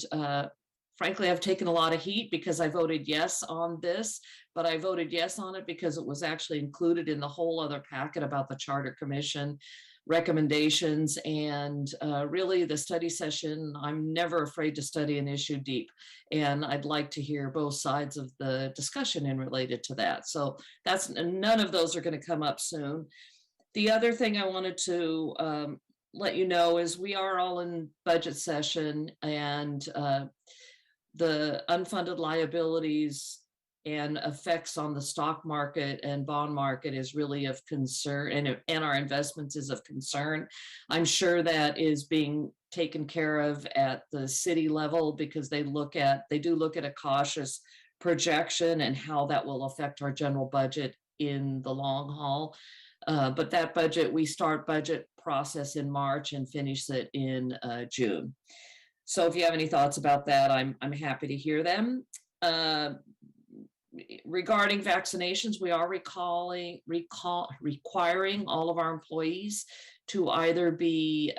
frankly, I've taken a lot of heat because I voted yes on this, but I voted yes on it because it was actually included in the whole other packet about the Charter Commission recommendations. And really the study session, I'm never afraid to study an issue deep, and I'd like to hear both sides of the discussion in related to that. So none of those are going to come up soon. The other thing I wanted to let you know is we are all in budget session, and the unfunded liabilities and effects on the stock market and bond market is really of concern, and our investments is of concern. I'm sure that is being taken care of at the city level, because they do look at a cautious projection and how that will affect our general budget in the long haul. But that budget, we start budget process in March and finish it in June. So if you have any thoughts about that, I'm happy to hear them. Regarding vaccinations, we are requiring all of our employees to either be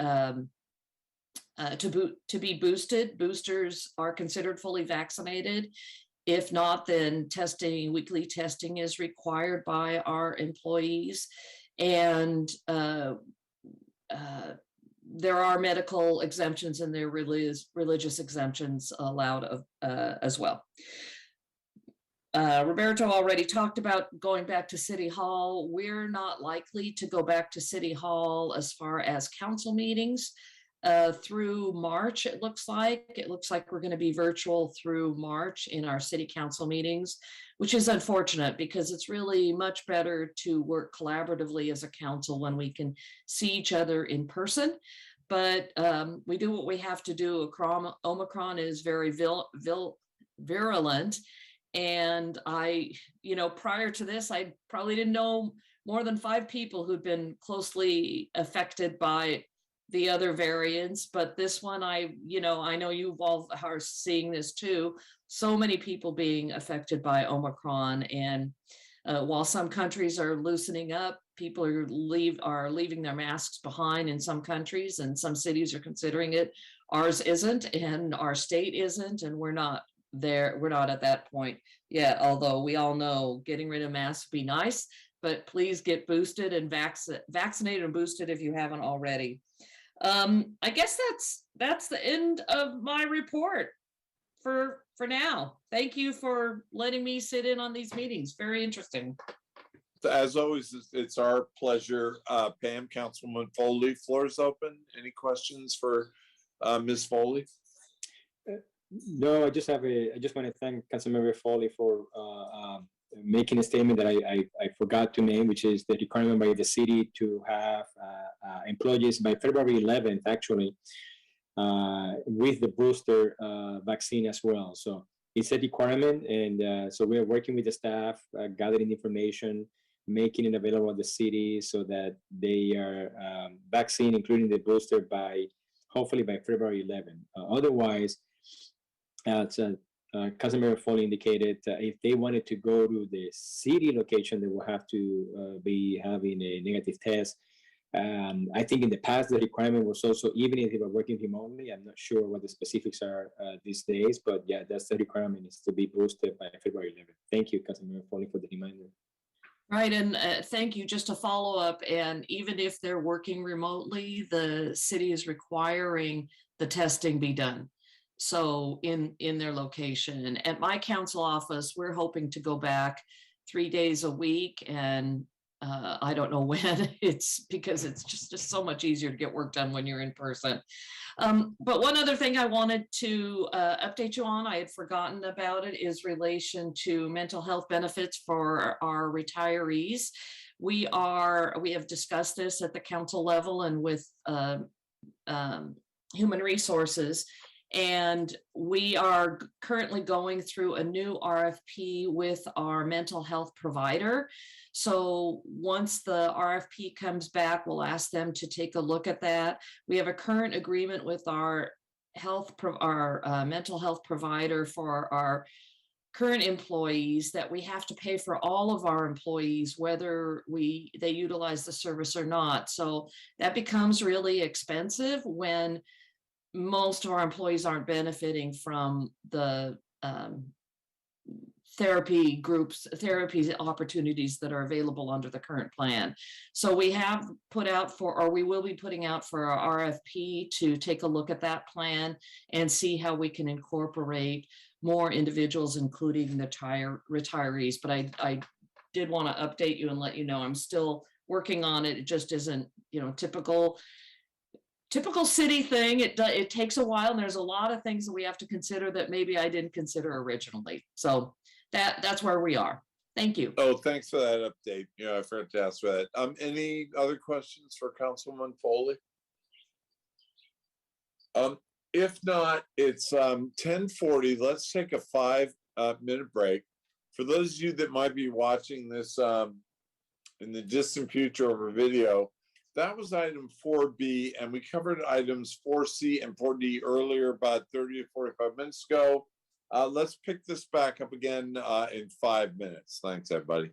to be boosted. Boosters are considered fully vaccinated. If not, then weekly testing is required by our employees. And there are medical exemptions, and there are religious exemptions allowed as well. Roberto already talked about going back to City Hall. We're not likely to go back to City Hall as far as council meetings through March. It looks like we're going to be virtual through March in our city council meetings, which is unfortunate, because it's really much better to work collaboratively as a council when we can see each other in person. But we do what we have to do. Omicron is very virulent. And prior to this, I probably didn't know more than 5 people who'd been closely affected by the other variants. But this one, I know you all are seeing this too. So many people being affected by Omicron. And while some countries are loosening up, people are leaving their masks behind in some countries, and some cities are considering it. Ours isn't, and our state isn't, and we're not there. We're not at that point yet, although we all know getting rid of masks would be nice, but please get boosted and vaccinated and boosted if you haven't already. I guess that's the end of my report for now. Thank you for letting me sit in on these meetings. Very interesting. As always, it's our pleasure. Pam, Councilwoman Foley, floor is open. Any questions for Ms. Foley? No, I just want to thank Councilmember Foley for making a statement that I forgot to name, which is the requirement by the city to have employees by February 11th, actually, with the booster vaccine as well. So it's a requirement, and so we're working with the staff, gathering information, making it available at the city so that they are vaccine, including the booster, hopefully by February 11th. Otherwise, as Councilmember Foley indicated, if they wanted to go to the city location, they will have to be having a negative test. I think in the past, the requirement was also, even if they were working remotely, I'm not sure what the specifics are these days, but yeah, that's the requirement, is to be boosted by February 11th. Thank you, Councilmember Foley, for the reminder. Right, and thank you. Just to follow up, and even if they're working remotely, the city is requiring the testing be done. So in their location. And at my council office, we're hoping to go back 3 days a week, and I don't know when. It's because it's just so much easier to get work done when you're in person. But one other thing I wanted to update you on, I had forgotten about it, is relation to mental health benefits for our retirees. We have discussed this at the council level and with human resources. And we are currently going through a new RFP with our mental health provider. So once the RFP comes back, we'll ask them to take a look at that. We have a current agreement with our mental health provider for our current employees that we have to pay for all of our employees, whether they utilize the service or not. So that becomes really expensive when most of our employees aren't benefiting from the therapy opportunities that are available under the current plan. So we have put out we will be putting out for our RFP to take a look at that plan and see how we can incorporate more individuals, including the retirees. But I did want to update you and let you know I'm still working on it. It just isn't, typical. typical city thing. It takes a while, and there's a lot of things that we have to consider that maybe I didn't consider originally. So that's where we are. Thank you. Oh, thanks for that update. Yeah, I forgot to ask for that. Any other questions for Councilwoman Foley? If not, it's 10:40. Let's take a 5-minute break. For those of you that might be watching this in the distant future over video, that was item 4B, and we covered items 4C and 4D earlier, about 30 to 45 minutes ago. Let's pick this back up again in 5 minutes. Thanks, everybody.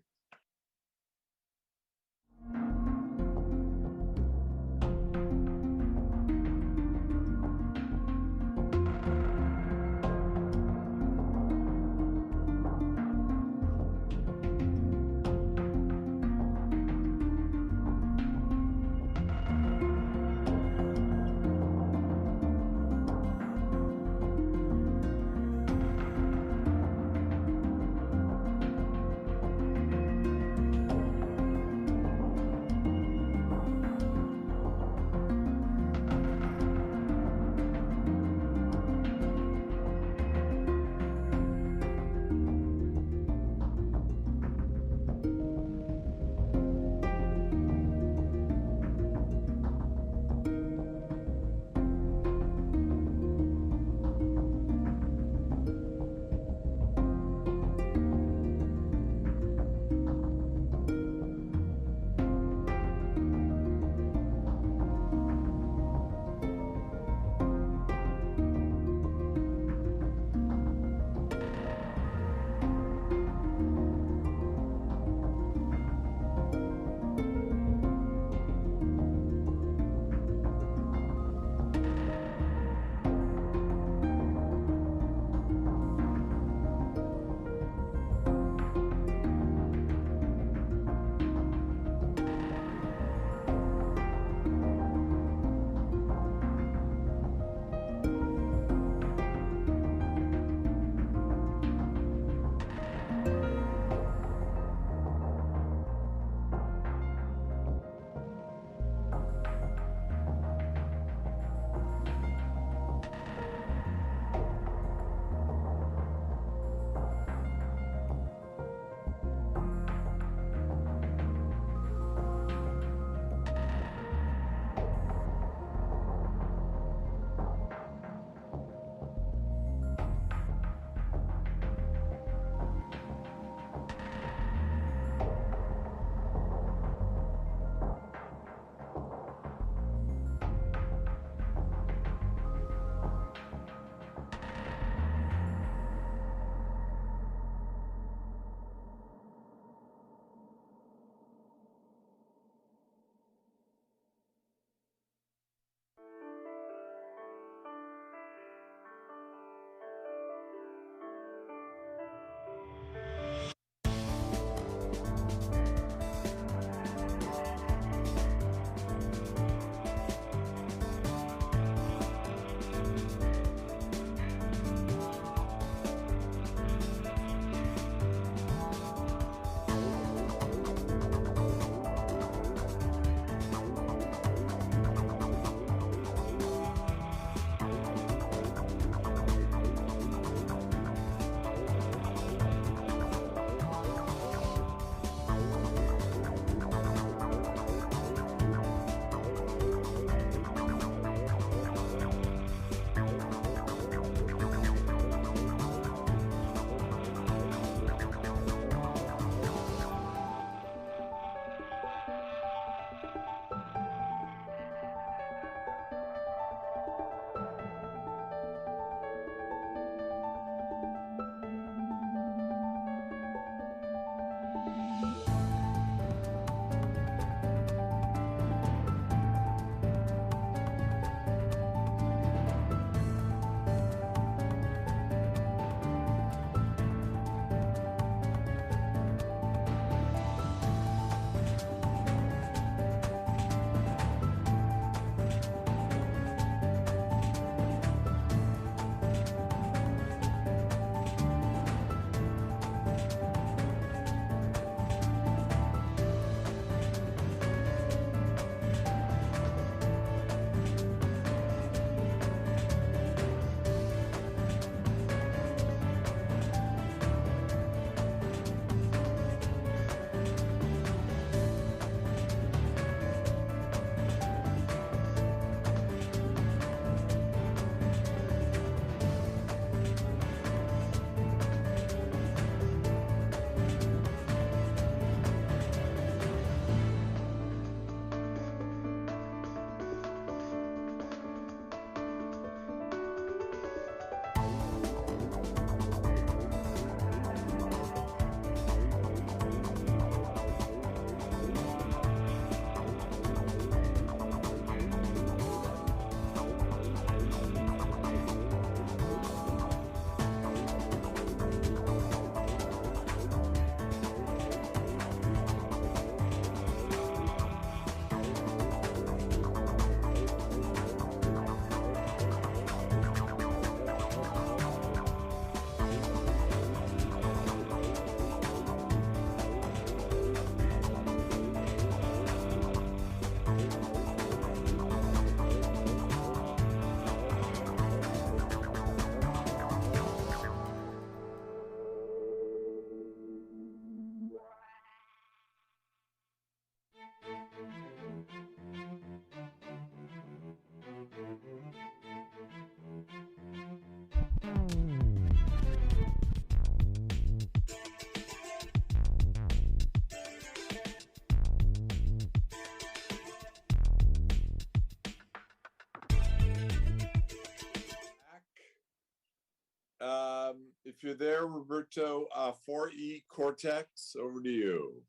If you're there, Roberto, 4E Cortex, over to you.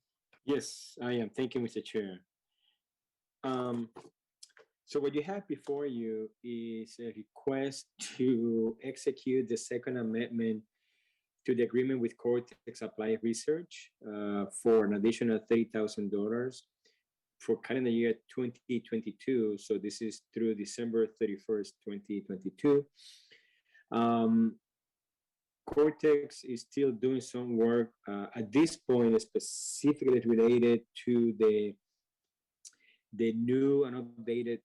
Yes, I am. Thank you, Mr. Chair. So what you have before you is a request to execute the second amendment to the agreement with Cortex Applied Research for an additional $30,000 for calendar year 2022. So this is through December 31st, 2022. Cortex is still doing some work at this point, specifically related to the new and updated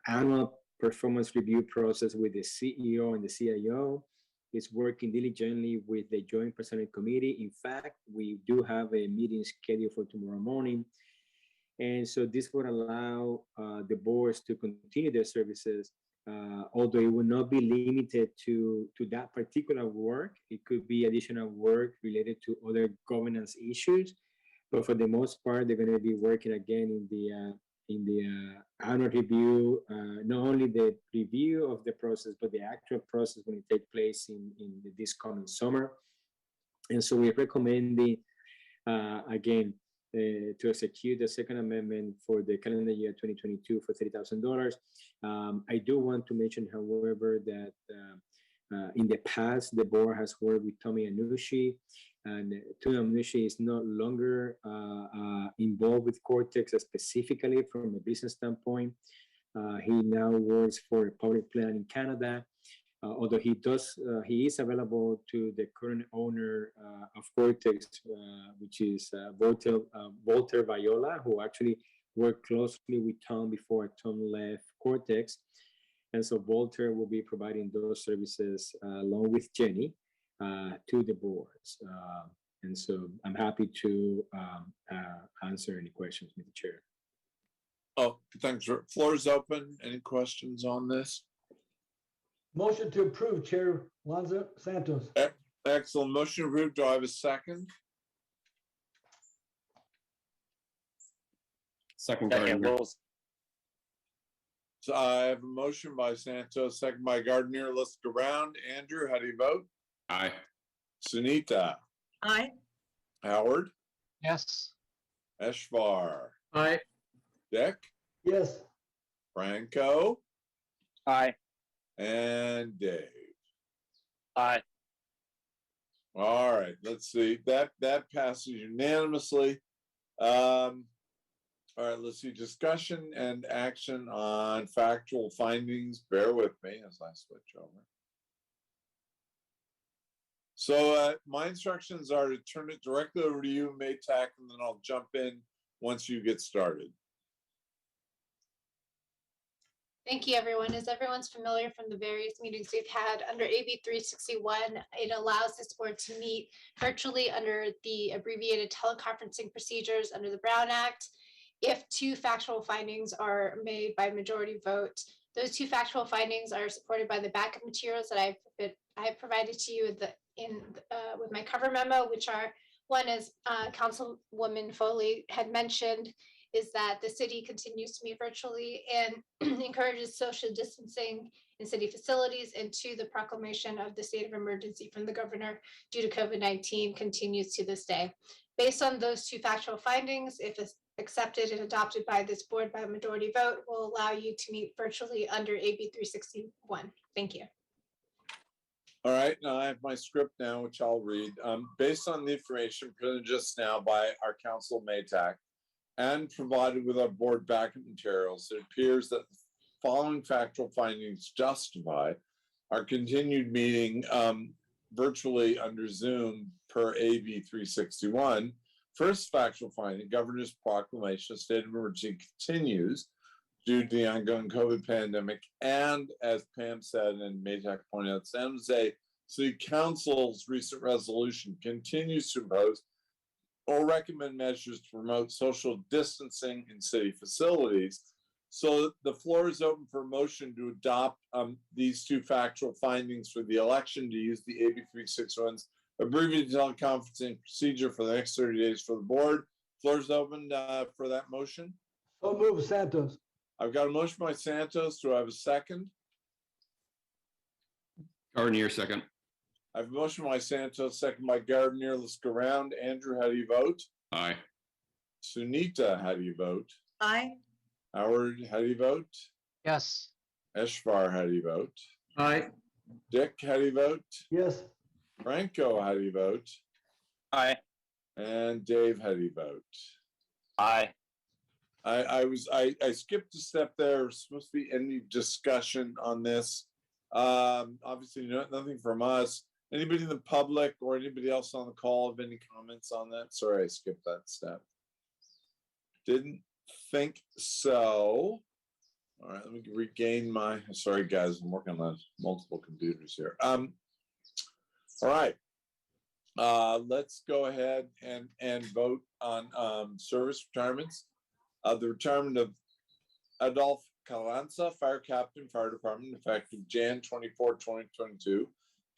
annual performance review process with the CEO and the CIO. Is working diligently with the Joint Personnel Committee. In fact, we do have a meeting scheduled for tomorrow morning. And so this would allow the boards to continue their services, although it will not be limited to that particular work. It could be additional work related to other governance issues. But for the most part, they're going to be working again in the annual review, not only the review of the process, but the actual process when it takes place in this coming summer. And so we're recommending, again, to execute the second amendment for the calendar year 2022 for $30,000. I do want to mention, however, that in the past, the board has worked with Tommy Anushi, and Tommy Anushi is no longer involved with Cortex specifically from a business standpoint. He now works for a public plan in Canada, although he is available to the current owner of Cortex, which is Walter Viola, who actually worked closely with Tom before Tom left Cortex. And so Walter will be providing those services along with Jenny to the boards. And so I'm happy to answer any questions, Mr. Chair. Oh, thanks. Floor is open. Any questions on this? Motion to approve, Chair Lanza Santos. Excellent. Motion approved. Do I have a second? Second, Gardner. So I have a motion by Santos, second by Gardner. Let's go around. Andrew, how do you vote? Aye. Sunita? Aye. Howard? Yes. Eshvar? Aye. Dick? Yes. Franco? Aye. And Dave? Aye. All right, let's see. That passes unanimously. All right, let's see. Discussion and action on factual findings. Bear with me as I switch over. So my instructions are to turn it directly over to you, Maytak, and then I'll jump in once you get started. Thank you, everyone. As everyone's familiar from the various meetings we've had under AB 361, it allows this board to meet virtually under the abbreviated teleconferencing procedures under the Brown Act. If two factual findings are made by majority vote, those two factual findings are supported by the backup materials that I have provided to you with my cover memo, which are, one, as Councilwoman Foley had mentioned, is that the city continues to meet virtually and encourages social distancing in city facilities, and two, the proclamation of the state of emergency from the governor due to COVID-19 continues to this day. Based on those two factual findings, if accepted and adopted by this board by a majority vote, will allow you to meet virtually under AB 361. Thank you. All right, now I have my script now, which I'll read. Based on the information presented just now by our council Maytak and provided with our board backup materials, it appears that the following factual findings justify our continued meeting virtually under Zoom per AB 361. First factual finding, governor's proclamation of state of emergency continues due to the ongoing COVID pandemic. And as Pam said, and Maytak pointed out, San Jose City Council's recent resolution continues to impose or recommend measures to promote social distancing in city facilities. So the floor is open for a motion to adopt these two factual findings for the election, to use the AB 361's abbreviated teleconferencing procedure for the next 30 days for the board. Floor is open for that motion. So move, Santos. I've got a motion by Santos. Do I have a second? Gardner, second. I have a motion by Santos, second by Gardner. Let's go around. Andrew, how do you vote? Aye. Sunita, how do you vote? Aye. Howard, how do you vote? Yes. Eshvar, how do you vote? Aye. Dick, how do you vote? Yes. Franco, how do you vote? Aye. And Dave, how do you vote? Aye. I skipped a step there. There's supposed to be any discussion on this. Obviously, nothing from us. Anybody in the public or anybody else on the call have any comments on that? Sorry, I skipped that step. Didn't think so. All right, let me regain my, sorry guys, I'm working on multiple computers here. All right, let's go ahead and vote on service retirements. The retirement of Adolf Carranza, Fire Captain, Fire Department, effective Jan 24, 2022,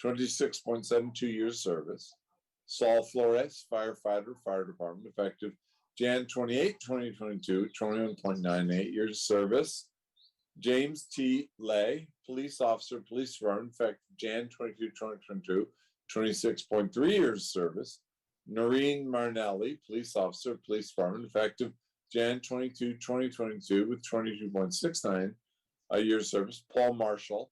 26.72 years service. Saul Flores, Firefighter, Fire Department, effective Jan 28, 2022, 21.98 years service. James T. Lay, Police Officer, Police Department, effective Jan 22, 2022, 26.3 years service. Noreen Marnelli, Police Officer, Police Department, effective Jan 22, 2022, with 22.69 years service. Paul Marshall,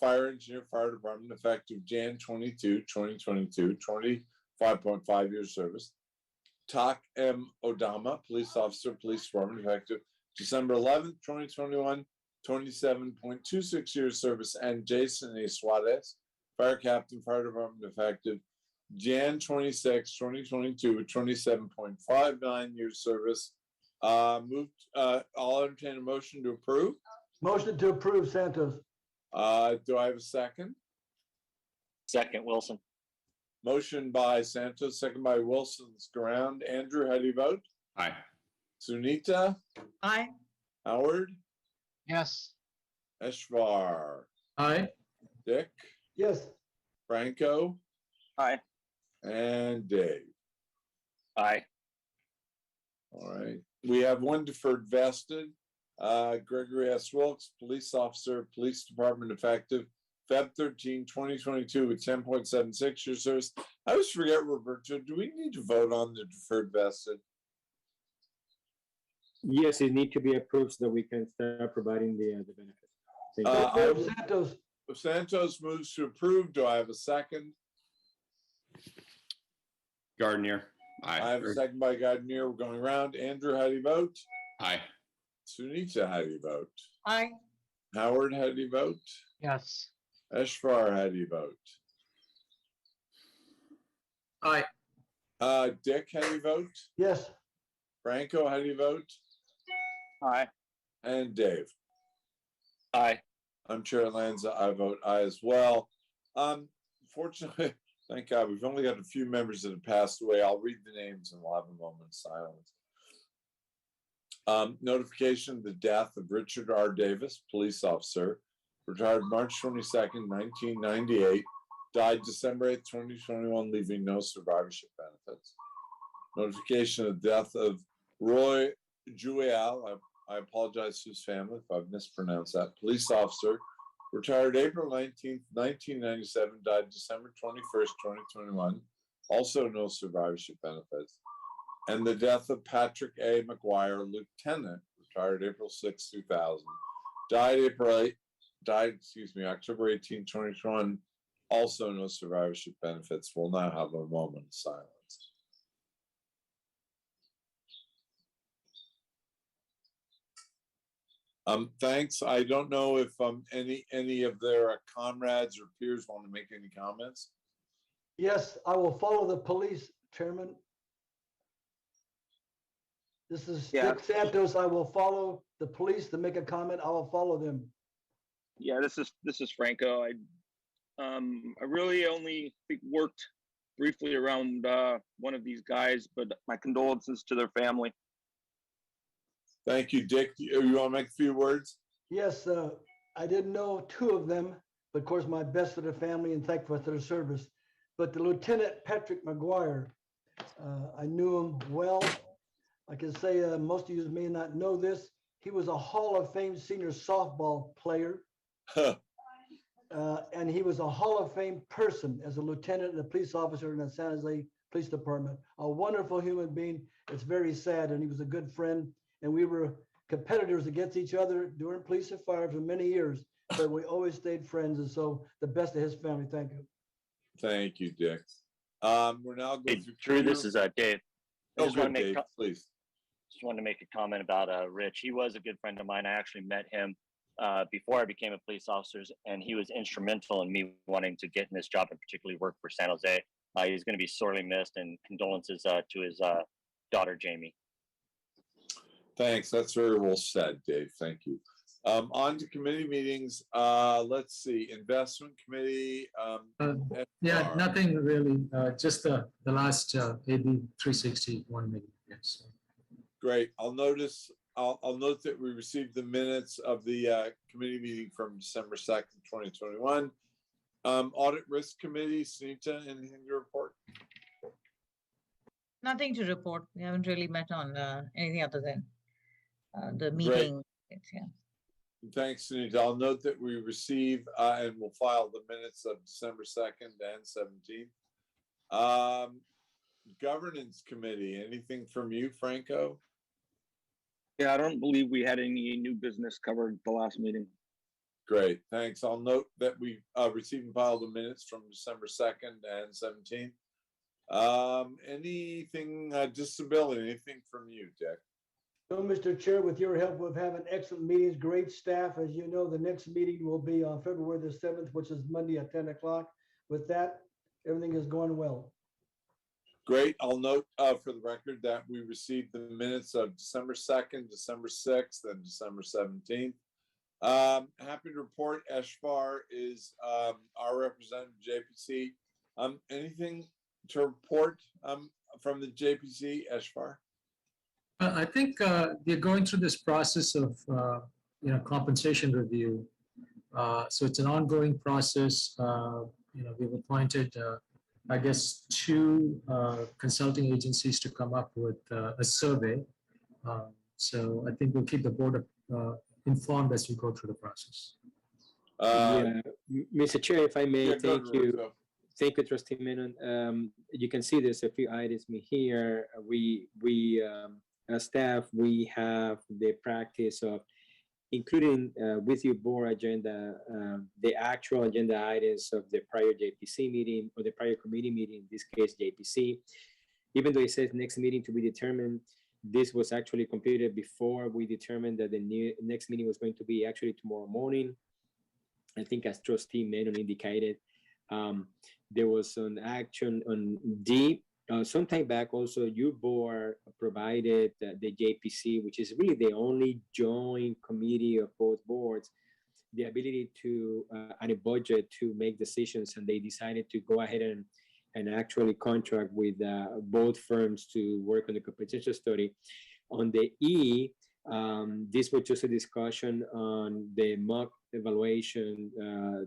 Fire Engineer, Fire Department, effective Jan 22, 2022, 25.5 years service. Tak M. Odama, Police Officer, Police Department, effective December 11th, 2021, 27.26 years service. And Jason A. Suarez, Fire Captain, Fire Department, effective Jan 26, 2022, with 27.59 years service. I'll entertain a motion to approve. Motion to approve, Santos. Do I have a second? Second, Wilson. Motion by Santos, second by Wilson. Let's go around. Andrew, how do you vote? Aye. Sunita? Aye. Howard? Yes. Eshvar? Aye. Dick? Yes. Franco? Aye. And Dave? Aye. All right. We have one deferred vested. Gregory S. Wilkes, Police Officer, Police Department, effective Feb 13, 2022, with 10.76 years service. I always forget, Roberto, do we need to vote on the deferred vested? Yes, it need to be approved so that we can start providing the benefits. Santos. Santos moves to approve. Do I have a second? Gardner. Aye. I have a second by Gardner. We're going around. Andrew, how do you vote? Aye. Sunita, how do you vote? Aye. Howard, how do you vote? Yes. Eshvar, how do you vote? Aye. Dick, how do you vote? Yes. Franco, how do you vote? Aye. And Dave? Aye. I'm Chair Lanza. I vote aye as well. Fortunately, thank God, we've only got a few members that have passed away. I'll read the names and we'll have a moment of silence. Notification of the death of Richard R. Davis, police officer, retired March 22nd, 1998, died December 8th, 2021, leaving no survivorship benefits. Notification of death of Roy Juel, I apologize to his family if I've mispronounced that, police officer, retired April 19th, 1997, died December 21st, 2021, also no survivorship benefits. And the death of Patrick A. Mcguire, lieutenant, retired April 6, 2000, died October 18, 2021, also no survivorship benefits. We'll now have a moment of silence. Thanks. I don't know if any of their comrades or peers want to make any comments. Yes, I will follow the police, Chairman. This is Dick Santos. I will follow the police to make a comment. I will follow them. Yeah, this is Franco. I really only worked briefly around one of these guys, but my condolences to their family. Thank you, Dick. You want to make a few words? Yes, I didn't know two of them, but of course my best to the family and thankful for their service. But the Lieutenant Patrick Mcguire, I knew him well. I can say most of you may not know this. He was a Hall of Fame senior softball player. and he was a Hall of Fame person as a lieutenant and a police officer in the San Jose Police Department. A wonderful human being. It's very sad, and he was a good friend. And we were competitors against each other during police and fire for many years, but we always stayed friends. And so the best of his family. Thank you. Thank you, Dick. We're now going through. Drew, this is Dave. I Oh, just want good, to make Dave, please. just wanted to make a comment about Rich. He was a good friend of mine. I actually met him before I became a police officer, and he was instrumental in me wanting to get in this job and particularly work for San Jose. He's going to be sorely missed, and condolences to his daughter, Jamie. Thanks. That's very well said, Dave. Thank you. On to committee meetings. Let's see. Investment committee. Yeah, nothing really. Just the last AB 361 meeting. Yes. Great. I'll note that we received the minutes of the committee meeting from December 2nd, 2021. Audit Risk Committee, Sunita, anything to report? Nothing to report. We haven't really met on anything other than the meeting. Yeah. Thanks, Sunita. I'll note that we receive and we'll file the minutes of December 2nd and 17th. Governance Committee, anything from you, Franco? Yeah, I don't believe we had any new business covered the last meeting. Great, thanks. I'll note that we received and filed the minutes from December 2nd and 17th. Anything disability, anything from you, Dick? So, Mr. Chair, with your help, we've having excellent meetings, great staff. As you know, the next meeting will be on February the 7th, which is Monday at 10 o'clock. With that, everything is going well. Great. I'll note for the record that we received the minutes of December 2nd, December 6th, and December 17th. Happy to report Eshvar is our representative, JPC. Anything to report from the JPC, Eshvar? I think we're going through this process of compensation review. So it's an ongoing process. We've appointed, I guess, 2 consulting agencies to come up with a survey. So I think we'll keep the board informed as we go through the process. Mr. Chair, if I may, thank you. Russo. Thank you, Trustee Menon. You can see there's a few items here. We as staff, we have the practice of including with your board agenda, the actual agenda items of the prior JPC meeting or the prior committee meeting, in this case, JPC. Even though it says next meeting to be determined, this was actually completed before we determined that the next meeting was going to be actually tomorrow morning. I think as Trustee Menon indicated, there was an action on D. Some time back also, your board provided the JPC, which is really the only joint committee of both boards, the ability to, on a budget, to make decisions, and they decided to go ahead and actually contract with both firms to work on the compensation study. On the E, this was just a discussion on the mock evaluation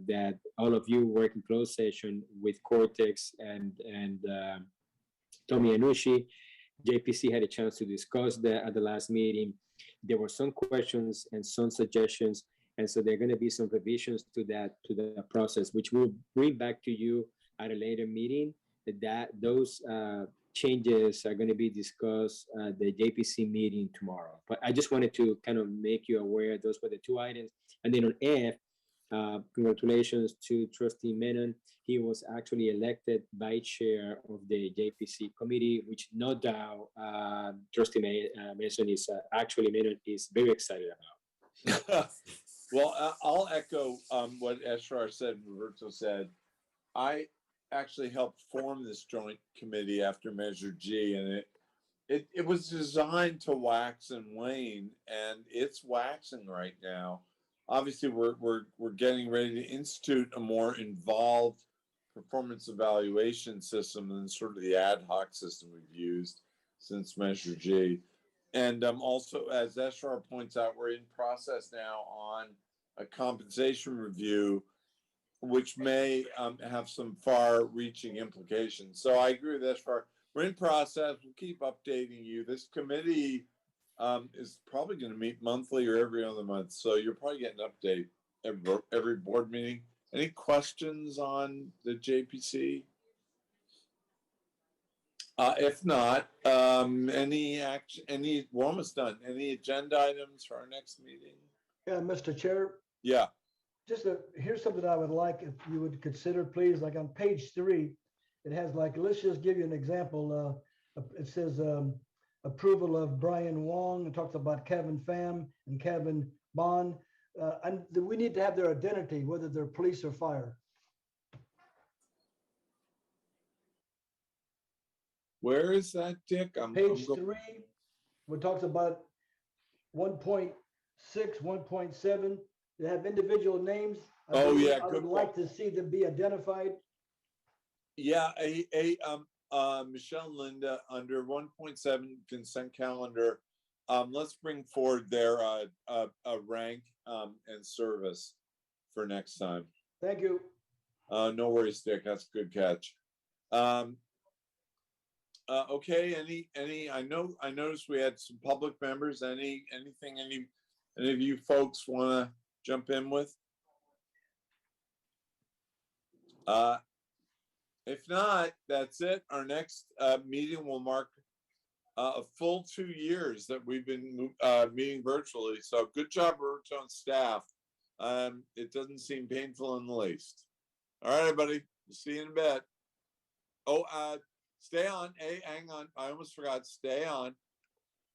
that all of you work in closed session with Cortex and Tommy Anushi. JPC had a chance to discuss that at the last meeting. There were some questions and some suggestions, and so there are going to be some revisions to the process, which we'll bring back to you at a later meeting. Those changes are going to be discussed at the JPC meeting tomorrow. But I just wanted to kind of make you aware those were the 2 items. And then on F, congratulations to Trustee Menon. He was actually elected vice chair of the JPC committee, which no doubt Trustee Mason is Menon is very excited about. Well, I'll echo what Eshrar said and Roberto said. I actually helped form this joint committee after Measure G, and it was designed to wax and wane, and it's waxing right now. Obviously, we're getting ready to institute a more involved performance evaluation system than sort of the ad hoc system we've used since Measure G. And also, as Eshrar points out, we're in process now on a compensation review, which may have some far-reaching implications. So I agree with Eshrar. We're in process. We'll keep updating you. This committee is probably going to meet monthly or every other month. So you're probably getting an update every board meeting. Any questions on the JPC? If not, we're almost done. Any agenda items for our next meeting? Yeah, Mr. Chair, Yeah. here's something I would like if you would consider, please, like on page 3, it has like, let's just give you an example. It says approval of Brian Wong. It talks about Kevin Pham and Kevin Bond. And we need to have their identity, whether they're police or fire. Where is that, Dick? Page 3, what talks about 1.6, 1.7, they have individual names. I would like to see them be identified. Yeah, Michelle and Linda, under 1.7 consent calendar, let's bring forward their rank and service for next time. Thank you. No worries, Dick. That's a good catch. Okay, I noticed we had some public members. Anything any of you folks want to jump in with? If not, that's it. Our next meeting will mark a full 2 years that we've been meeting virtually. So good job, Roberto and staff. It doesn't seem painful in the least. All right, everybody. We'll see you in a bit. Oh, stay on. Hey, hang on. I almost forgot. Stay on.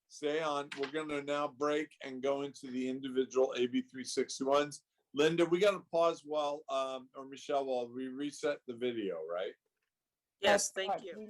Stay on. We're going to now break and go into the individual AB 361s. Linda, we got to pause while, or Michelle, while we reset the video, right? Yes, thank you.